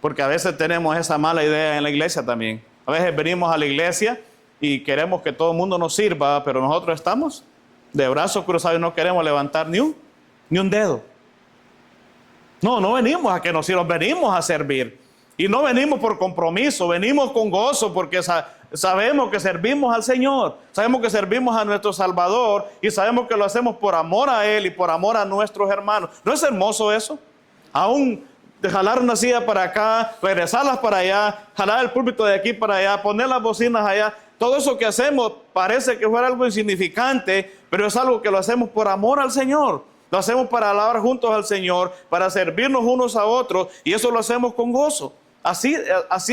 porque a veces tenemos esa mala idea en la iglesia también. A veces venimos a la iglesia y queremos que todo el mundo nos sirva, pero nosotros estamos de brazos cruzados y no queremos levantar ni un dedo. No venimos a que nos sirvan, venimos a servir. Y no venimos por compromiso, venimos con gozo, porque sabemos que servimos al Señor, sabemos que servimos a nuestro Salvador, y sabemos que lo hacemos por amor a Él y por amor a nuestros hermanos. ¿No es hermoso eso? Aún de jalar una silla para acá, regresarlas para allá, jalar el púlpito de aquí para allá, poner las bocinas allá, todo eso que hacemos parece que fuera algo insignificante, pero es algo que lo hacemos por amor al Señor. Lo hacemos para alabar juntos al Señor, para servirnos unos a otros, y eso lo hacemos con gozo. Así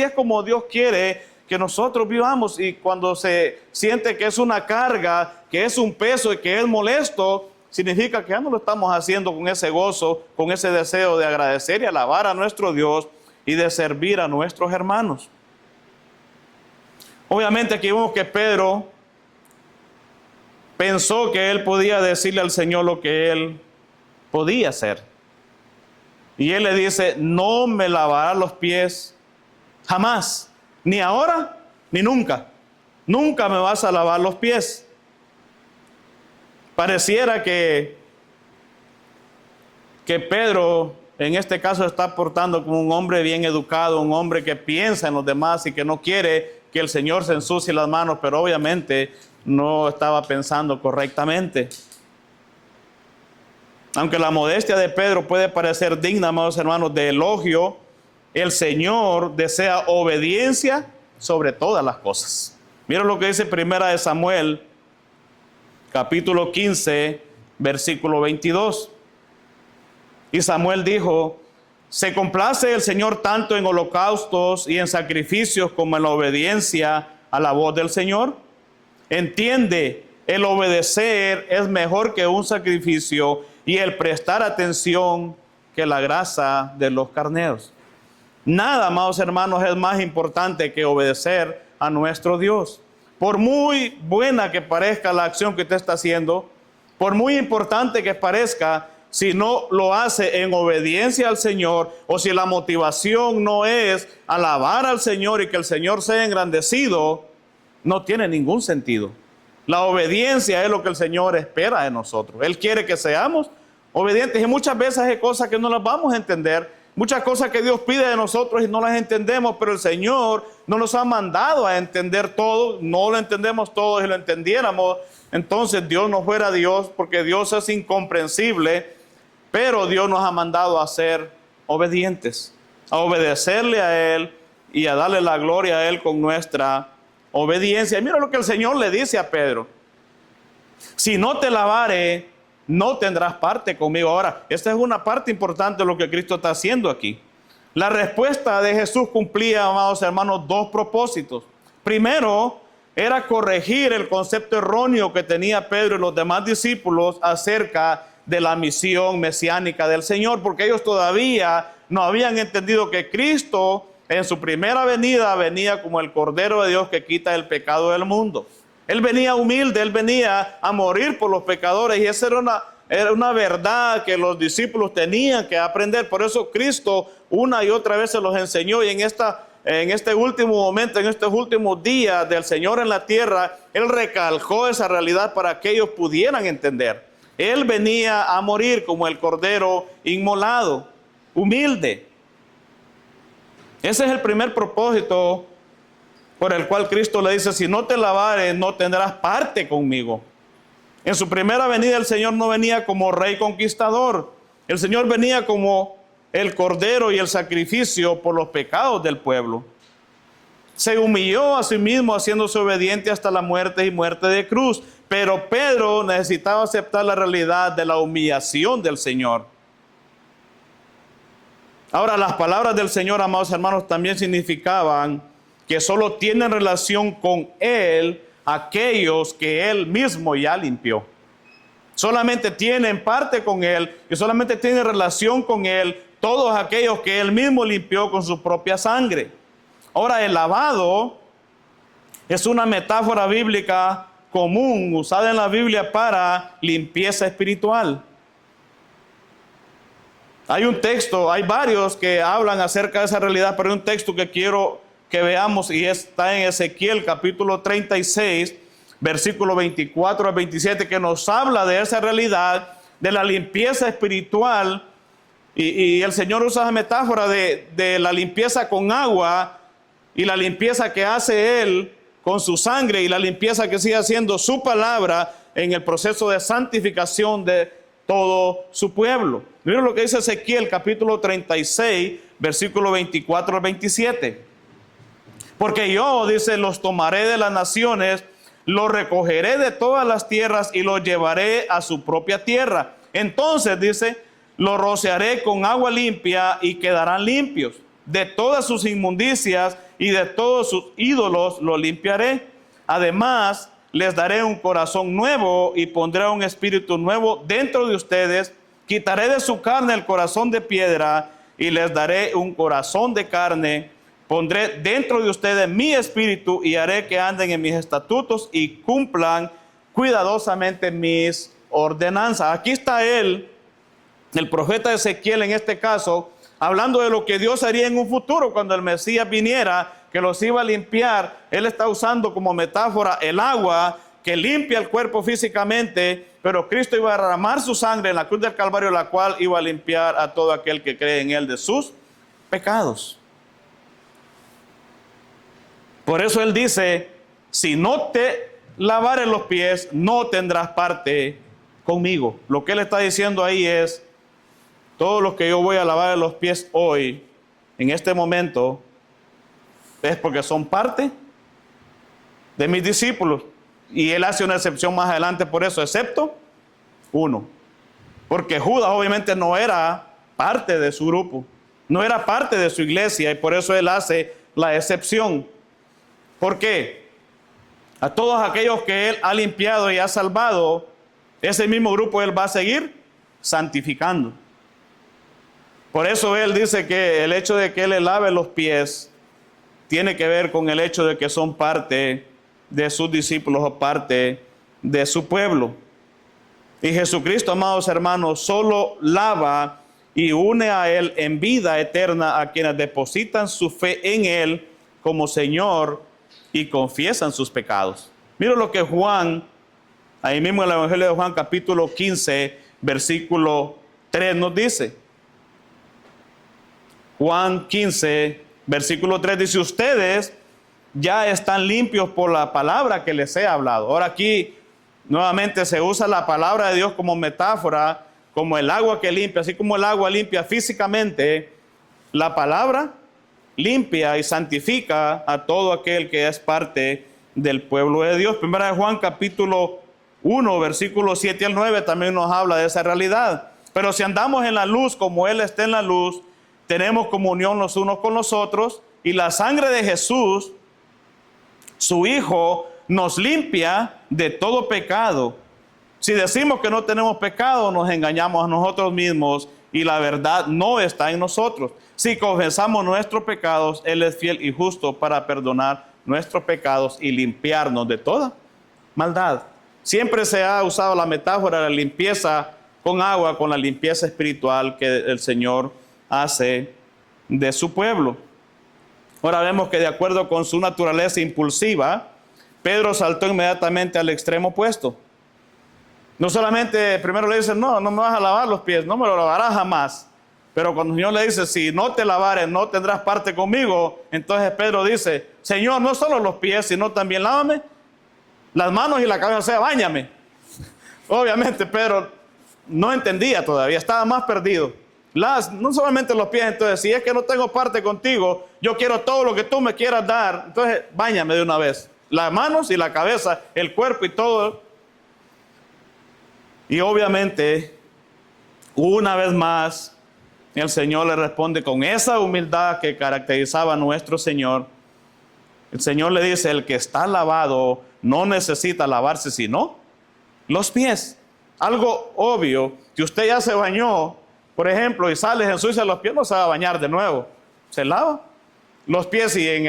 es como Dios quiere que nosotros vivamos. Y cuando se siente que es una carga, que es un peso y que es molesto, significa que ya no lo estamos haciendo con ese gozo, con ese deseo de agradecer y alabar a nuestro Dios y de servir a nuestros hermanos. Obviamente aquí vemos que Pedro pensó que él podía decirle al Señor lo que él podía hacer. Y él le dice: no me lavarás los pies jamás, ni ahora ni nunca. Nunca me vas a lavar los pies. Pareciera que Pedro en este caso está portando como un hombre bien educado, un hombre que piensa en los demás y que no quiere que el Señor se ensucie las manos, pero obviamente no estaba pensando correctamente. Aunque la modestia de Pedro puede parecer digna, amados hermanos, de elogio, el Señor desea obediencia sobre todas las cosas. Miren lo que dice Primera de Samuel, capítulo 15, versículo 22. Y Samuel dijo: ¿se complace el Señor tanto en holocaustos y en sacrificios como en la obediencia a la voz del Señor? Entiende, el obedecer es mejor que un sacrificio y el prestar atención que la grasa de los carneros. Nada, amados hermanos, es más importante que obedecer a nuestro Dios. Por muy buena que parezca la acción que usted está haciendo, por muy importante que parezca, si no lo hace en obediencia al Señor, o si la motivación no es alabar al Señor y que el Señor sea engrandecido, no tiene ningún sentido. La obediencia es lo que el Señor espera de nosotros. Él quiere que seamos obedientes, y muchas veces hay cosas que no las vamos a entender, muchas cosas que Dios pide de nosotros y no las entendemos, pero el Señor no nos ha mandado a entender todo. No lo entendemos todo. Si lo entendiéramos, entonces Dios no fuera Dios, porque Dios es incomprensible, pero Dios nos ha mandado a ser obedientes, a obedecerle a Él y a darle la gloria a Él con nuestra obediencia. Y mira lo que el Señor le dice a Pedro: si no te lavare, no tendrás parte conmigo. Ahora, esta es una parte importante de lo que Cristo está haciendo aquí. La respuesta de Jesús cumplía, amados hermanos, dos propósitos. Primero, era corregir el concepto erróneo que tenía Pedro y los demás discípulos acerca de la misión mesiánica del Señor, porque ellos todavía no habían entendido que Cristo en su primera venida venía como el Cordero de Dios que quita el pecado del mundo. Él venía humilde, Él venía a morir por los pecadores, y esa era una verdad que los discípulos tenían que aprender. Por eso Cristo una y otra vez se los enseñó, y en este último momento, en estos últimos días del Señor en la tierra, Él recalcó esa realidad para que ellos pudieran entender. Él venía a morir como el Cordero inmolado, humilde. Ese es el primer propósito por el cual Cristo le dice: si no te lavares, no tendrás parte conmigo. En su primera venida el Señor no venía como rey conquistador. El Señor venía como el Cordero y el sacrificio por los pecados del pueblo. Se humilló a sí mismo, haciéndose obediente hasta la muerte y muerte de cruz. Pero Pedro necesitaba aceptar la realidad de la humillación del Señor. Ahora, las palabras del Señor, amados hermanos, también significaban que solo tienen relación con Él aquellos que Él mismo ya limpió. Solamente tienen parte con Él y solamente tienen relación con Él todos aquellos que Él mismo limpió con su propia sangre. Ahora, el lavado es una metáfora bíblica común usada en la Biblia para limpieza espiritual. Hay un texto, hay varios que hablan acerca de esa realidad, pero hay un texto que quiero que veamos, y está en Ezequiel capítulo 36, versículo 24 al 27, que nos habla de esa realidad, de la limpieza espiritual, y el Señor usa esa metáfora de la limpieza con agua y la limpieza que hace Él con su sangre y la limpieza que sigue haciendo su palabra en el proceso de santificación de todo su pueblo. Miren lo que dice Ezequiel capítulo 36, versículo 24 al 27. Porque yo, dice, los tomaré de las naciones, los recogeré de todas las tierras y los llevaré a su propia tierra. Entonces, dice, los rociaré con agua limpia y quedarán limpios. De todas sus inmundicias y de todos sus ídolos los limpiaré. Además, les daré un corazón nuevo y pondré un espíritu nuevo dentro de ustedes. Quitaré de su carne el corazón de piedra y les daré un corazón de carne. Pondré dentro de ustedes mi espíritu y haré que anden en mis estatutos y cumplan cuidadosamente mis ordenanzas. Aquí está él, el profeta Ezequiel en este caso, hablando de lo que Dios haría en un futuro cuando el Mesías viniera, que los iba a limpiar. Él está usando como metáfora el agua que limpia el cuerpo físicamente, pero Cristo iba a derramar su sangre en la cruz del Calvario, la cual iba a limpiar a todo aquel que cree en él de sus pecados. Por eso él dice: si no te lavares los pies, no tendrás parte conmigo. Lo que él está diciendo ahí es: todos los que yo voy a lavar los pies hoy, en este momento, es porque son parte de mis discípulos. Y él hace una excepción más adelante por eso, excepto uno. Porque Judas obviamente no era parte de su grupo, no era parte de su iglesia, y por eso él hace la excepción. ¿Por qué? A todos aquellos que él ha limpiado y ha salvado, ese mismo grupo él va a seguir santificando. Por eso él dice que el hecho de que él le lave los pies tiene que ver con el hecho de que son parte de sus discípulos o parte de su pueblo. Y Jesucristo, amados hermanos, solo lava y une a él en vida eterna a quienes depositan su fe en él como Señor y confiesan sus pecados. Mira lo que Juan, ahí mismo en el Evangelio de Juan, capítulo 15, versículo 3 nos dice. Juan 15, versículo 3 dice: ustedes ya están limpios por la palabra que les he hablado. Ahora aquí nuevamente se usa la palabra de Dios como metáfora, como el agua que limpia, así como el agua limpia físicamente, la palabra limpia y santifica a todo aquel que es parte del pueblo de Dios. Primera de Juan capítulo 1, versículos 7 al 9 también nos habla de esa realidad. Pero si andamos en la luz como Él está en la luz, tenemos comunión los unos con los otros, y la sangre de Jesús, su Hijo, nos limpia de todo pecado. Si decimos que no tenemos pecado, nos engañamos a nosotros mismos y la verdad no está en nosotros. Si confesamos nuestros pecados, Él es fiel y justo para perdonar nuestros pecados y limpiarnos de toda maldad. Siempre se ha usado la metáfora de la limpieza con agua, con la limpieza espiritual que el Señor hace de su pueblo. Ahora vemos que de acuerdo con su naturaleza impulsiva, Pedro saltó inmediatamente al extremo opuesto. No solamente primero le dice: no me vas a lavar los pies, no me lo lavarás jamás. Pero cuando el Señor le dice: si no te lavares, no tendrás parte conmigo, entonces Pedro dice: Señor, no solo los pies, sino también lávame las manos y la cabeza, o sea, báñame. Obviamente Pedro no entendía todavía, estaba más perdido. No solamente los pies, entonces, si es que no tengo parte contigo, yo quiero todo lo que tú me quieras dar, entonces báñame de una vez. Las manos y la cabeza, el cuerpo y todo. Y obviamente, una vez más, el Señor le responde con esa humildad que caracterizaba a nuestro Señor. El Señor le dice: el que está lavado no necesita lavarse sino los pies. Algo obvio, que usted ya se bañó, por ejemplo, y sale, ensucia los pies, no se va a bañar de nuevo, se lava los pies. Y en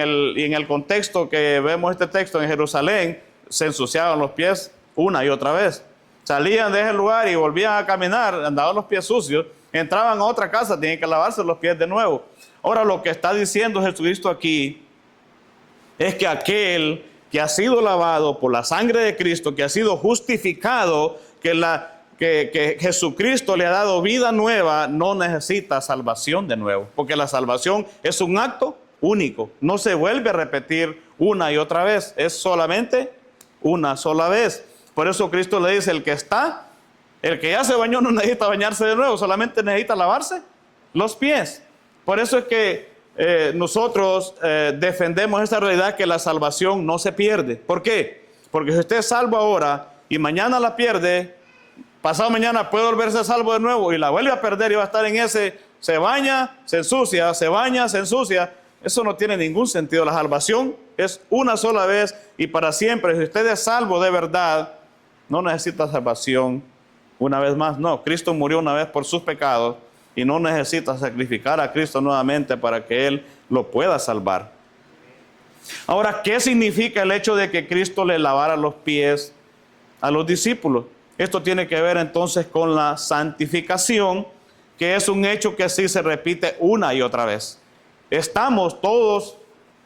el contexto que vemos este texto en Jerusalén, se ensuciaban los pies una y otra vez. Salían de ese lugar y volvían a caminar, andaban los pies sucios, entraban a otra casa, tenían que lavarse los pies de nuevo. Ahora lo que está diciendo Jesucristo aquí es que aquel que ha sido lavado por la sangre de Cristo, que ha sido justificado, que Jesucristo le ha dado vida nueva, no necesita salvación de nuevo, porque la salvación es un acto único, no se vuelve a repetir una y otra vez, es solamente una sola vez. Por eso Cristo le dice: el que ya se bañó no necesita bañarse de nuevo, solamente necesita lavarse los pies. Por eso es que nosotros defendemos esta realidad, que la salvación no se pierde. ¿Por qué? Porque si usted es salvo ahora y mañana la pierde, pasado mañana puede volverse salvo de nuevo y la vuelve a perder y va a estar en ese: se baña, se ensucia, se baña, se ensucia. Eso no tiene ningún sentido. La salvación es una sola vez y para siempre. Si usted es salvo de verdad, no necesita salvación una vez más. No, Cristo murió una vez por sus pecados y no necesita sacrificar a Cristo nuevamente para que Él lo pueda salvar. Ahora, ¿qué significa el hecho de que Cristo le lavara los pies a los discípulos? Esto tiene que ver entonces con la santificación, que es un hecho que sí se repite una y otra vez. Estamos todos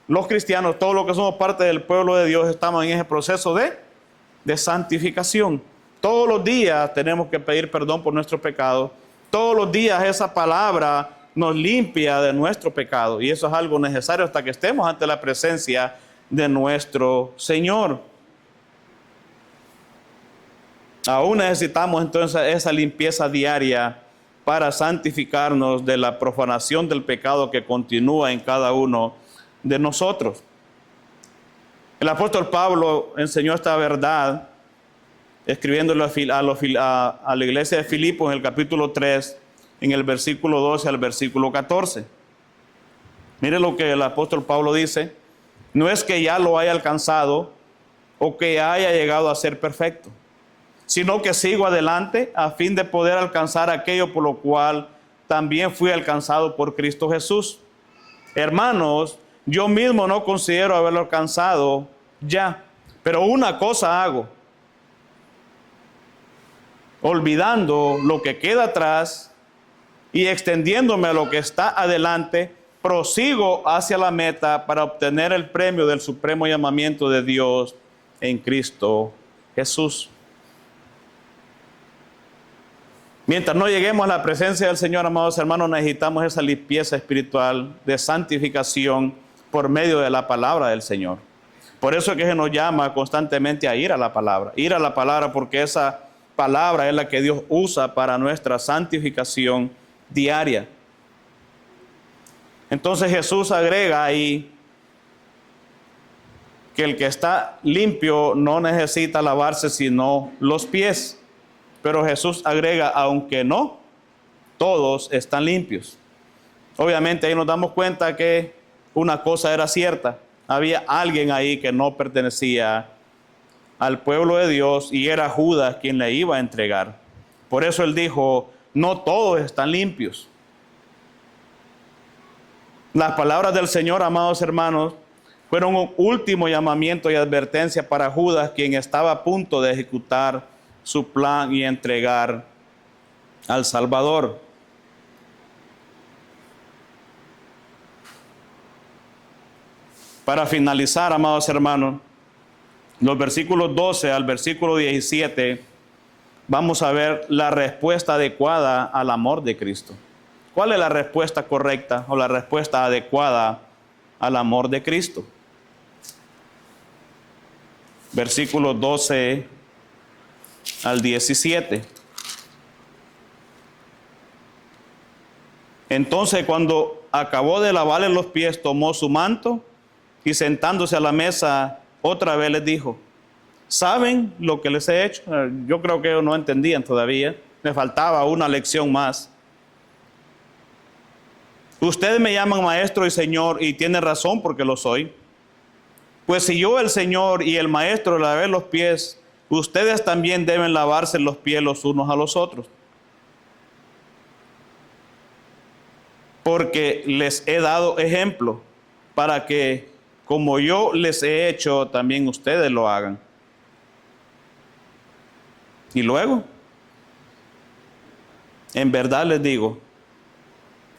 los cristianos, todos los que somos parte del pueblo de Dios, estamos en ese proceso de santificación. Todos los días tenemos que pedir perdón por nuestros pecados. Todos los días esa palabra nos limpia de nuestro pecado. Y eso es algo necesario hasta que estemos ante la presencia de nuestro Señor. Aún necesitamos entonces esa limpieza diaria para santificarnos de la profanación del pecado que continúa en cada uno de nosotros. El apóstol Pablo enseñó esta verdad escribiéndolo a la iglesia de Filipos en el capítulo 3, en el versículo 12 al versículo 14. Mire lo que el apóstol Pablo dice: no es que ya lo haya alcanzado o que haya llegado a ser perfecto, sino que sigo adelante a fin de poder alcanzar aquello por lo cual también fui alcanzado por Cristo Jesús. Hermanos, yo mismo no considero haberlo alcanzado ya, pero una cosa hago, olvidando lo que queda atrás y extendiéndome a lo que está adelante, prosigo hacia la meta para obtener el premio del supremo llamamiento de Dios en Cristo Jesús. Mientras no lleguemos a la presencia del Señor, amados hermanos, necesitamos esa limpieza espiritual de santificación por medio de la palabra del Señor. Por eso es que se nos llama constantemente a ir a la palabra, porque esa palabra es la que Dios usa para nuestra santificación diaria. Entonces Jesús agrega ahí que el que está limpio no necesita lavarse sino los pies. Pero Jesús agrega, aunque no, todos están limpios. Obviamente ahí nos damos cuenta que una cosa era cierta: había alguien ahí que no pertenecía al pueblo de Dios y era Judas quien le iba a entregar. Por eso él dijo, no todos están limpios. Las palabras del Señor, amados hermanos, fueron un último llamamiento y advertencia para Judas, quien estaba a punto de ejecutar su plan y entregar al Salvador. Para finalizar, amados hermanos, los versículos 12 al versículo 17, vamos a ver la respuesta adecuada al amor de Cristo. ¿Cuál es la respuesta correcta o la respuesta adecuada al amor de Cristo? Versículos 12 al 17. Entonces, cuando acabó de lavarle los pies, tomó su manto y sentándose a la mesa, otra vez les dijo, ¿saben lo que les he hecho? Yo creo que ellos no entendían todavía, me faltaba una lección más. Ustedes me llaman maestro y señor, y tienen razón porque lo soy. Pues si yo, el Señor y el maestro, lavé los pies, ustedes también deben lavarse los pies los unos a los otros. Porque les he dado ejemplo para que, como yo les he hecho, también ustedes lo hagan. Y luego, en verdad les digo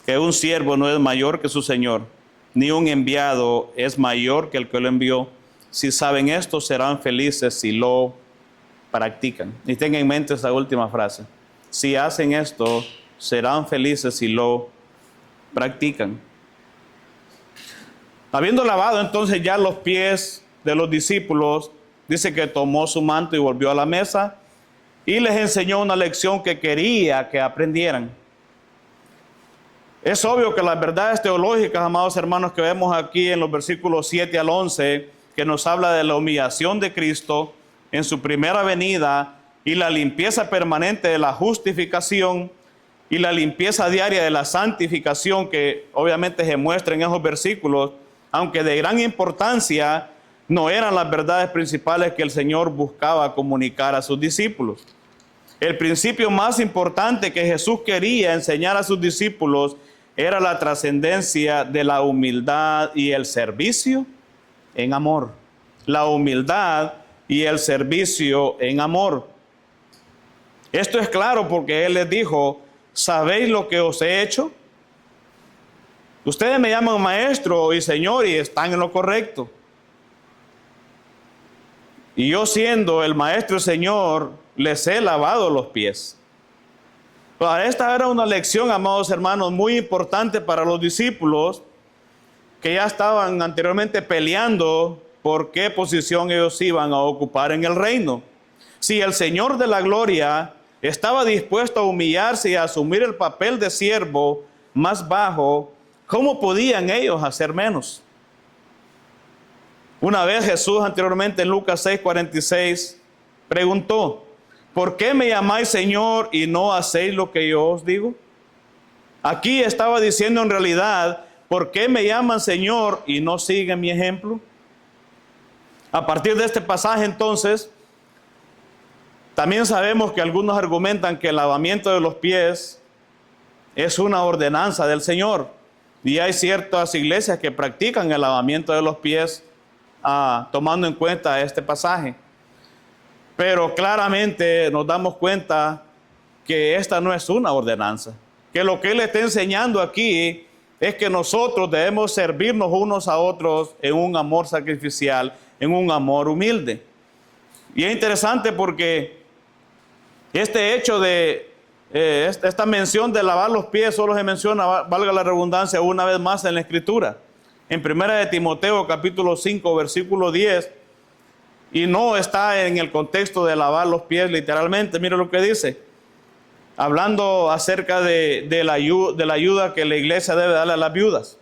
que un siervo no es mayor que su Señor, ni un enviado es mayor que el que lo envió. Si saben esto, serán felices si lo practican. Y tengan en mente esta última frase. Si hacen esto, serán felices si lo practican. Habiendo lavado entonces ya los pies de los discípulos, dice que tomó su manto y volvió a la mesa y les enseñó una lección que quería que aprendieran. Es obvio que las verdades teológicas, amados hermanos, que vemos aquí en los versículos 7 al 11, que nos habla de la humillación de Cristo en su primera venida y la limpieza permanente de la justificación y la limpieza diaria de la santificación, que obviamente se muestra en esos versículos, aunque de gran importancia, no eran las verdades principales que el Señor buscaba comunicar a sus discípulos. El principio más importante que Jesús quería enseñar a sus discípulos era la trascendencia de la humildad y el servicio en amor. La humildad y el servicio en amor. Esto es claro porque Él les dijo, ¿sabéis lo que os he hecho? Ustedes me llaman maestro y señor y están en lo correcto. Y yo, siendo el maestro y señor, les he lavado los pies. Esta era una lección, amados hermanos, muy importante para los discípulos que ya estaban anteriormente peleando por qué posición ellos iban a ocupar en el reino. Si el Señor de la gloria estaba dispuesto a humillarse y a asumir el papel de siervo más bajo, ¿cómo podían ellos hacer menos? Una vez Jesús, anteriormente en Lucas 6:46, preguntó, ¿por qué me llamáis Señor y no hacéis lo que yo os digo? Aquí estaba diciendo en realidad, ¿por qué me llaman Señor y no siguen mi ejemplo? A partir de este pasaje entonces, también sabemos que algunos argumentan que el lavamiento de los pies es una ordenanza del Señor. Y hay ciertas iglesias que practican el lavamiento de los pies tomando en cuenta este pasaje. Pero claramente nos damos cuenta que esta no es una ordenanza. Que lo que Él está enseñando aquí es que nosotros debemos servirnos unos a otros en un amor sacrificial, en un amor humilde. Y es interesante porque este hecho de esta mención de lavar los pies solo se menciona, valga la redundancia, una vez más en la Escritura. En 1 de Timoteo capítulo 5 versículo 10, y no está en el contexto de lavar los pies literalmente. Mire lo que dice, hablando acerca de la ayuda que la iglesia debe darle a las viudas.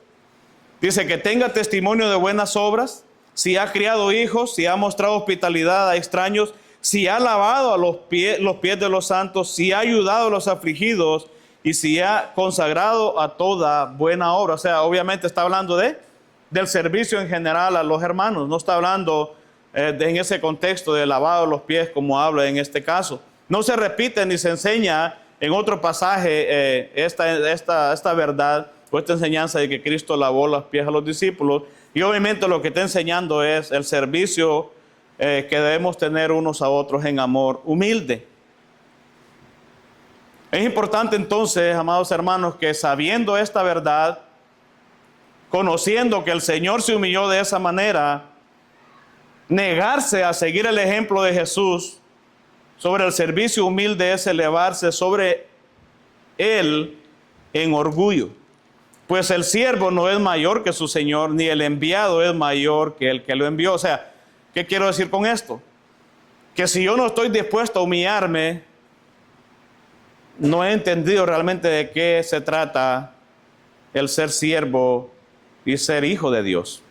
Dice que tenga testimonio de buenas obras, si ha criado hijos, si ha mostrado hospitalidad a extraños, si ha lavado a los pies de los santos, si ha ayudado a los afligidos y si ha consagrado a toda buena obra. O sea, obviamente está hablando del servicio en general a los hermanos. No está hablando en ese contexto de lavado los pies como habla en este caso. No se repite ni se enseña en otro pasaje esta verdad o esta enseñanza de que Cristo lavó los pies a los discípulos. Y obviamente lo que está enseñando es el servicio que debemos tener unos a otros en amor humilde. Es importante entonces, amados hermanos, que sabiendo esta verdad, conociendo que el Señor se humilló de esa manera, negarse a seguir el ejemplo de Jesús sobre el servicio humilde es elevarse sobre Él en orgullo. Pues el siervo no es mayor que su Señor, ni el enviado es mayor que el que lo envió. O sea, ¿qué quiero decir con esto? Que si yo no estoy dispuesto a humillarme, no he entendido realmente de qué se trata el ser siervo y ser hijo de Dios.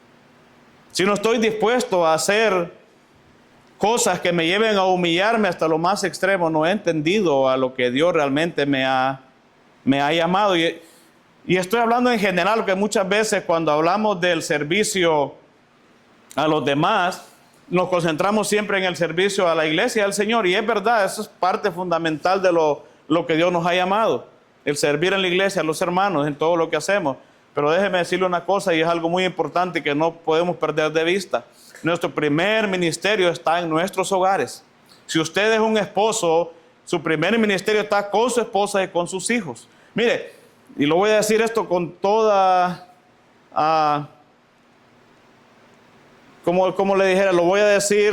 Si no estoy dispuesto a hacer cosas que me lleven a humillarme hasta lo más extremo, no he entendido a lo que Dios realmente me ha llamado. Y estoy hablando en general, que muchas veces cuando hablamos del servicio a los demás, nos concentramos siempre en el servicio a la iglesia del Señor. Y es verdad, eso es parte fundamental de lo que Dios nos ha llamado. El servir en la iglesia a los hermanos en todo lo que hacemos. Pero déjeme decirle una cosa, y es algo muy importante que no podemos perder de vista. Nuestro primer ministerio está en nuestros hogares. Si usted es un esposo, su primer ministerio está con su esposa y con sus hijos. Mire, y lo voy a decir esto con toda, como le dijera, lo voy a decir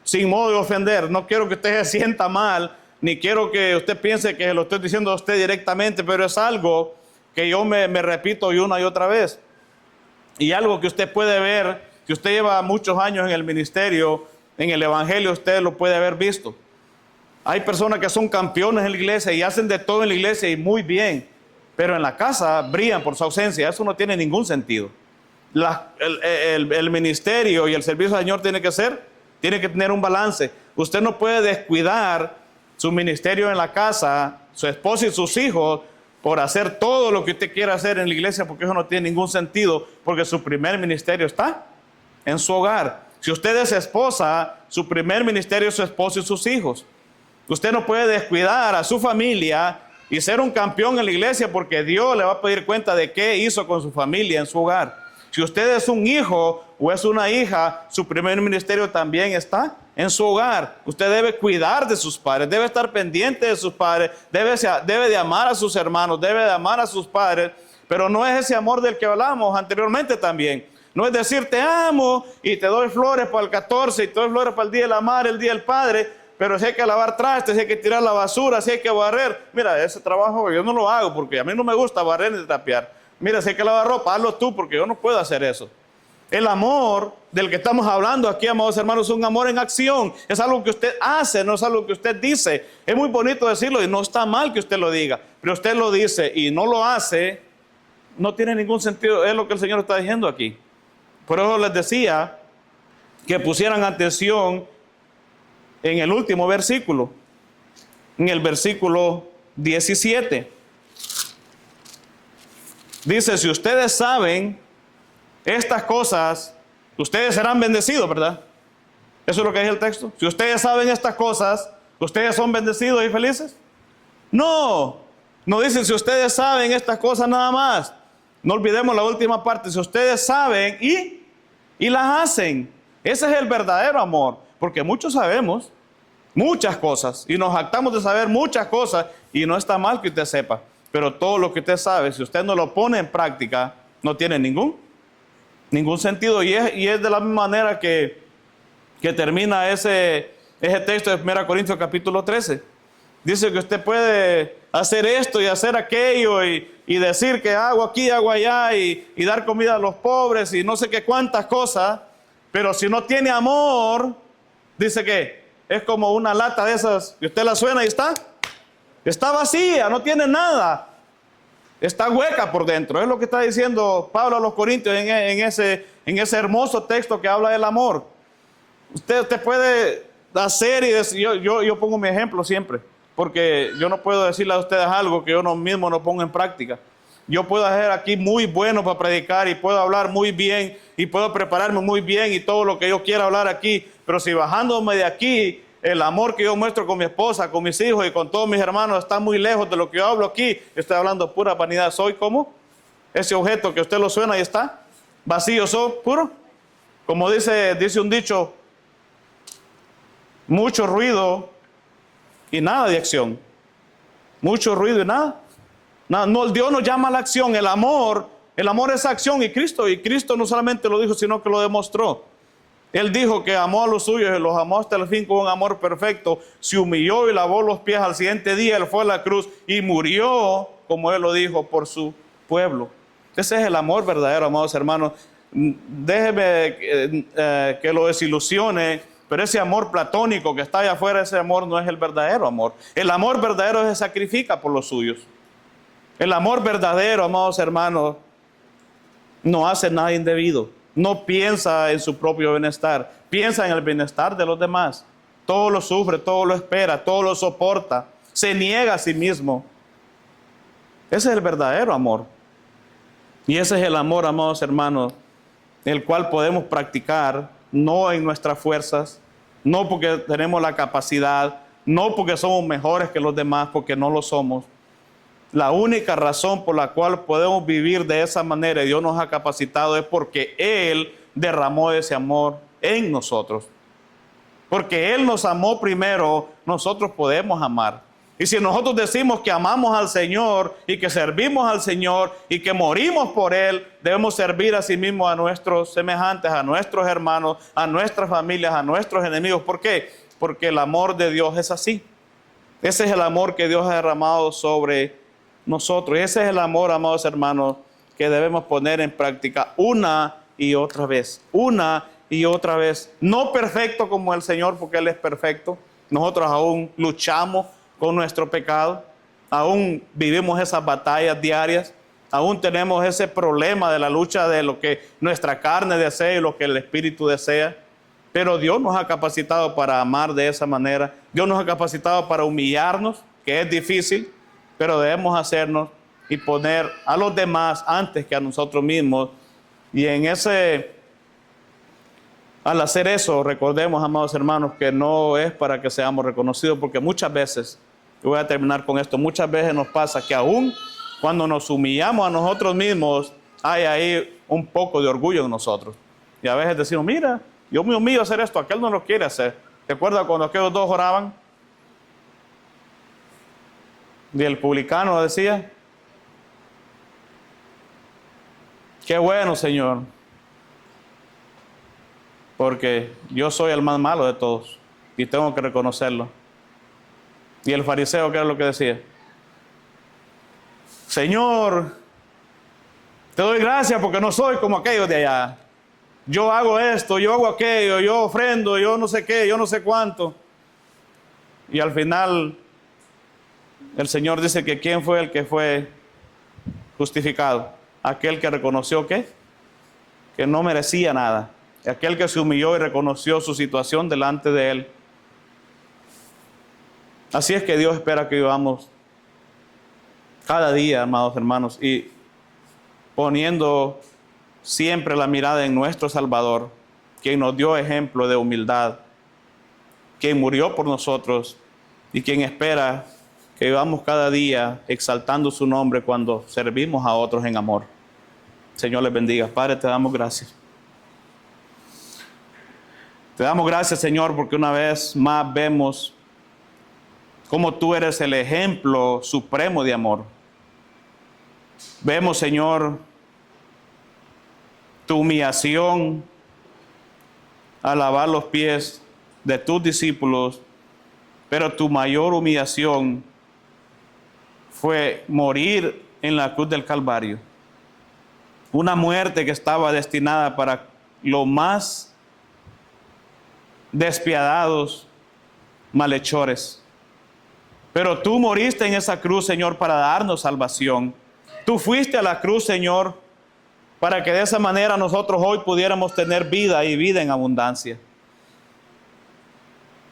sin modo de ofender. No quiero que usted se sienta mal, ni quiero que usted piense que lo estoy diciendo a usted directamente, pero es algo que yo me repito una y otra vez. Y algo que usted puede ver, si usted lleva muchos años en el ministerio, en el evangelio, usted lo puede haber visto. Hay personas que son campeones en la iglesia y hacen de todo en la iglesia y muy bien, pero en la casa brillan por su ausencia. Eso no tiene ningún sentido. El ministerio y el servicio al Señor tiene que tener un balance. Usted no puede descuidar su ministerio en la casa, su esposa y sus hijos, por hacer todo lo que usted quiera hacer en la iglesia, porque eso no tiene ningún sentido, porque su primer ministerio está en su hogar. Si usted es esposa, su primer ministerio es su esposo y sus hijos. Usted no puede descuidar a su familia y ser un campeón en la iglesia, porque Dios le va a pedir cuenta de qué hizo con su familia en su hogar. Si usted es un hijo o es una hija, su primer ministerio también está en su hogar. Usted debe cuidar de sus padres, debe estar pendiente de sus padres, debe de amar a sus hermanos, debe de amar a sus padres, pero no es ese amor del que hablamos anteriormente también. No es decir, te amo y te doy flores para el 14 y te doy flores para el Día de la Madre, el Día del Padre, pero si hay que lavar trastes, si hay que tirar la basura, si hay que barrer. Mira, ese trabajo yo no lo hago porque a mí no me gusta barrer ni trapear. Mira, si hay que lavar ropa, hazlo tú porque yo no puedo hacer eso. El amor del que estamos hablando aquí, amados hermanos, es un amor en acción. Es algo que usted hace, no es algo que usted dice. Es muy bonito decirlo y no está mal que usted lo diga, pero usted lo dice y no lo hace, no tiene ningún sentido. Es lo que el Señor está diciendo aquí. Por eso les decía que pusieran atención en el último versículo, en el versículo 17. Dice, si ustedes saben estas cosas, ustedes serán bendecidos, ¿verdad? Eso es lo que dice el texto. Si ustedes saben estas cosas, ¿ustedes son bendecidos y felices? No, no dicen si ustedes saben estas cosas nada más. No olvidemos la última parte. Si ustedes saben y las hacen. Ese es el verdadero amor. Porque muchos sabemos muchas cosas y nos jactamos de saber muchas cosas y no está mal que usted sepa. Pero todo lo que usted sabe, si usted no lo pone en práctica, no tiene ningún sentido. Y es de la misma manera que termina ese texto de 1 Corintios capítulo 13. Dice que usted puede hacer esto y hacer aquello y decir que hago aquí, hago allá y dar comida a los pobres y no sé qué cuántas cosas, pero si no tiene amor, dice que es como una lata de esas y usted la suena y está vacía, no tiene nada, está hueca por dentro. Es lo que está diciendo Pablo a los Corintios en ese hermoso texto que habla del amor. Usted puede hacer y decir, yo pongo mi ejemplo siempre, porque yo no puedo decirle a ustedes algo que yo mismo no pongo en práctica. Yo puedo ser aquí muy bueno para predicar y puedo hablar muy bien y puedo prepararme muy bien y todo lo que yo quiera hablar aquí, pero si bajándome de aquí, el amor que yo muestro con mi esposa, con mis hijos y con todos mis hermanos está muy lejos de lo que yo hablo aquí, estoy hablando pura vanidad. Soy como ese objeto que usted lo suena y está vacío, soy puro. Como dice un dicho, mucho ruido y nada de acción. Mucho ruido y nada. No, Dios nos llama a la acción. El amor es acción y Cristo no solamente lo dijo, sino que lo demostró. Él dijo que amó a los suyos y los amó hasta el fin con un amor perfecto. Se humilló y lavó los pies. Al siguiente día Él fue a la cruz y murió, como Él lo dijo, por su pueblo. Ese es el amor verdadero, amados hermanos. Déjeme que lo desilusione, pero ese amor platónico que está allá afuera, ese amor no es el verdadero amor. El amor verdadero se sacrifica por los suyos. El amor verdadero, amados hermanos, no hace nada indebido. No piensa en su propio bienestar, piensa en el bienestar de los demás. Todo lo sufre, todo lo espera, todo lo soporta, se niega a sí mismo. Ese es el verdadero amor. Y ese es el amor, amados hermanos, el cual podemos practicar, no en nuestras fuerzas, no porque tenemos la capacidad, no porque somos mejores que los demás, porque no lo somos. La única razón por la cual podemos vivir de esa manera y Dios nos ha capacitado es porque Él derramó ese amor en nosotros. Porque Él nos amó primero, nosotros podemos amar. Y si nosotros decimos que amamos al Señor y que servimos al Señor y que morimos por Él, debemos servir a sí mismos a nuestros semejantes, a nuestros hermanos, a nuestras familias, a nuestros enemigos. ¿Por qué? Porque el amor de Dios es así. Ese es el amor que Dios ha derramado sobre nosotros. Y ese es el amor, amados hermanos, que debemos poner en práctica una y otra vez. Una y otra vez. No perfecto como el Señor, porque Él es perfecto. Nosotros aún luchamos con nuestro pecado. Aún vivimos esas batallas diarias. Aún tenemos ese problema de la lucha de lo que nuestra carne desea y lo que el Espíritu desea. Pero Dios nos ha capacitado para amar de esa manera. Dios nos ha capacitado para humillarnos, que es difícil, pero debemos hacernos y poner a los demás antes que a nosotros mismos. Y al hacer eso, recordemos, amados hermanos, que no es para que seamos reconocidos, porque muchas veces, y voy a terminar con esto, muchas veces nos pasa que aún cuando nos humillamos a nosotros mismos, hay ahí un poco de orgullo en nosotros. Y a veces decimos, mira, yo me humillo a hacer esto, aquel no lo quiere hacer. ¿Te acuerdas cuando aquellos dos oraban? Y el publicano decía, qué bueno, Señor, porque yo soy el más malo de todos y tengo que reconocerlo. Y el fariseo, ¿qué era lo que decía? Señor, te doy gracias porque no soy como aquellos de allá. Yo hago esto, yo hago aquello, yo ofrendo, yo no sé qué, yo no sé cuánto. Y al final el Señor dice que ¿quién fue el que fue justificado? Aquel que reconoció que no merecía nada. Aquel que se humilló y reconoció su situación delante de Él. Así es que Dios espera que vivamos cada día, amados hermanos. Y poniendo siempre la mirada en nuestro Salvador, quien nos dio ejemplo de humildad, quien murió por nosotros y quien espera que vivamos cada día exaltando su nombre cuando servimos a otros en amor. Señor les bendiga. Padre, te damos gracias. Te damos gracias, Señor, porque una vez más vemos cómo tú eres el ejemplo supremo de amor. Vemos, Señor, tu humillación al lavar los pies de tus discípulos, pero tu mayor humillación fue morir en la cruz del Calvario. Una muerte que estaba destinada para los más despiadados malhechores. Pero tú moriste en esa cruz, Señor, para darnos salvación. Tú fuiste a la cruz, Señor, para que de esa manera nosotros hoy pudiéramos tener vida y vida en abundancia.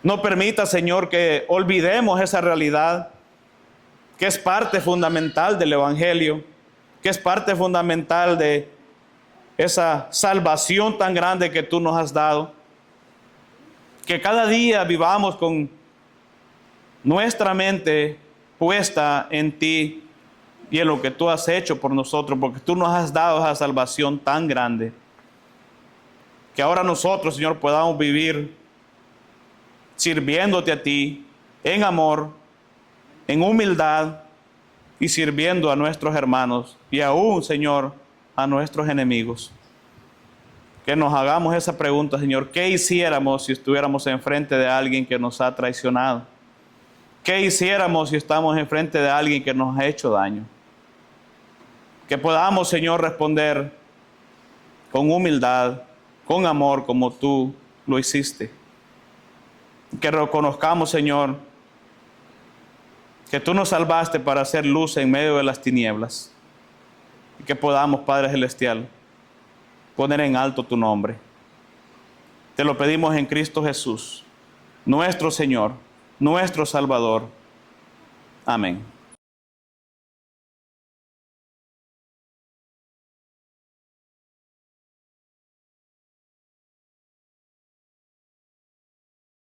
No permita, Señor, que olvidemos esa realidad, que es parte fundamental del Evangelio, que es parte fundamental de esa salvación tan grande que tú nos has dado. Que cada día vivamos con nuestra mente puesta en ti y en lo que tú has hecho por nosotros, porque tú nos has dado esa salvación tan grande. Que ahora nosotros, Señor, podamos vivir sirviéndote a ti en amor, en humildad y sirviendo a nuestros hermanos y aún, Señor, a nuestros enemigos. Que nos hagamos esa pregunta, Señor, ¿qué hiciéramos si estuviéramos enfrente de alguien que nos ha traicionado? ¿Qué hiciéramos si estamos enfrente de alguien que nos ha hecho daño? Que podamos, Señor, responder con humildad, con amor, como tú lo hiciste. Que reconozcamos, Señor, que tú nos salvaste para hacer luz en medio de las tinieblas. Y que podamos, Padre Celestial, poner en alto tu nombre. Te lo pedimos en Cristo Jesús, nuestro Señor, nuestro Salvador. Amén.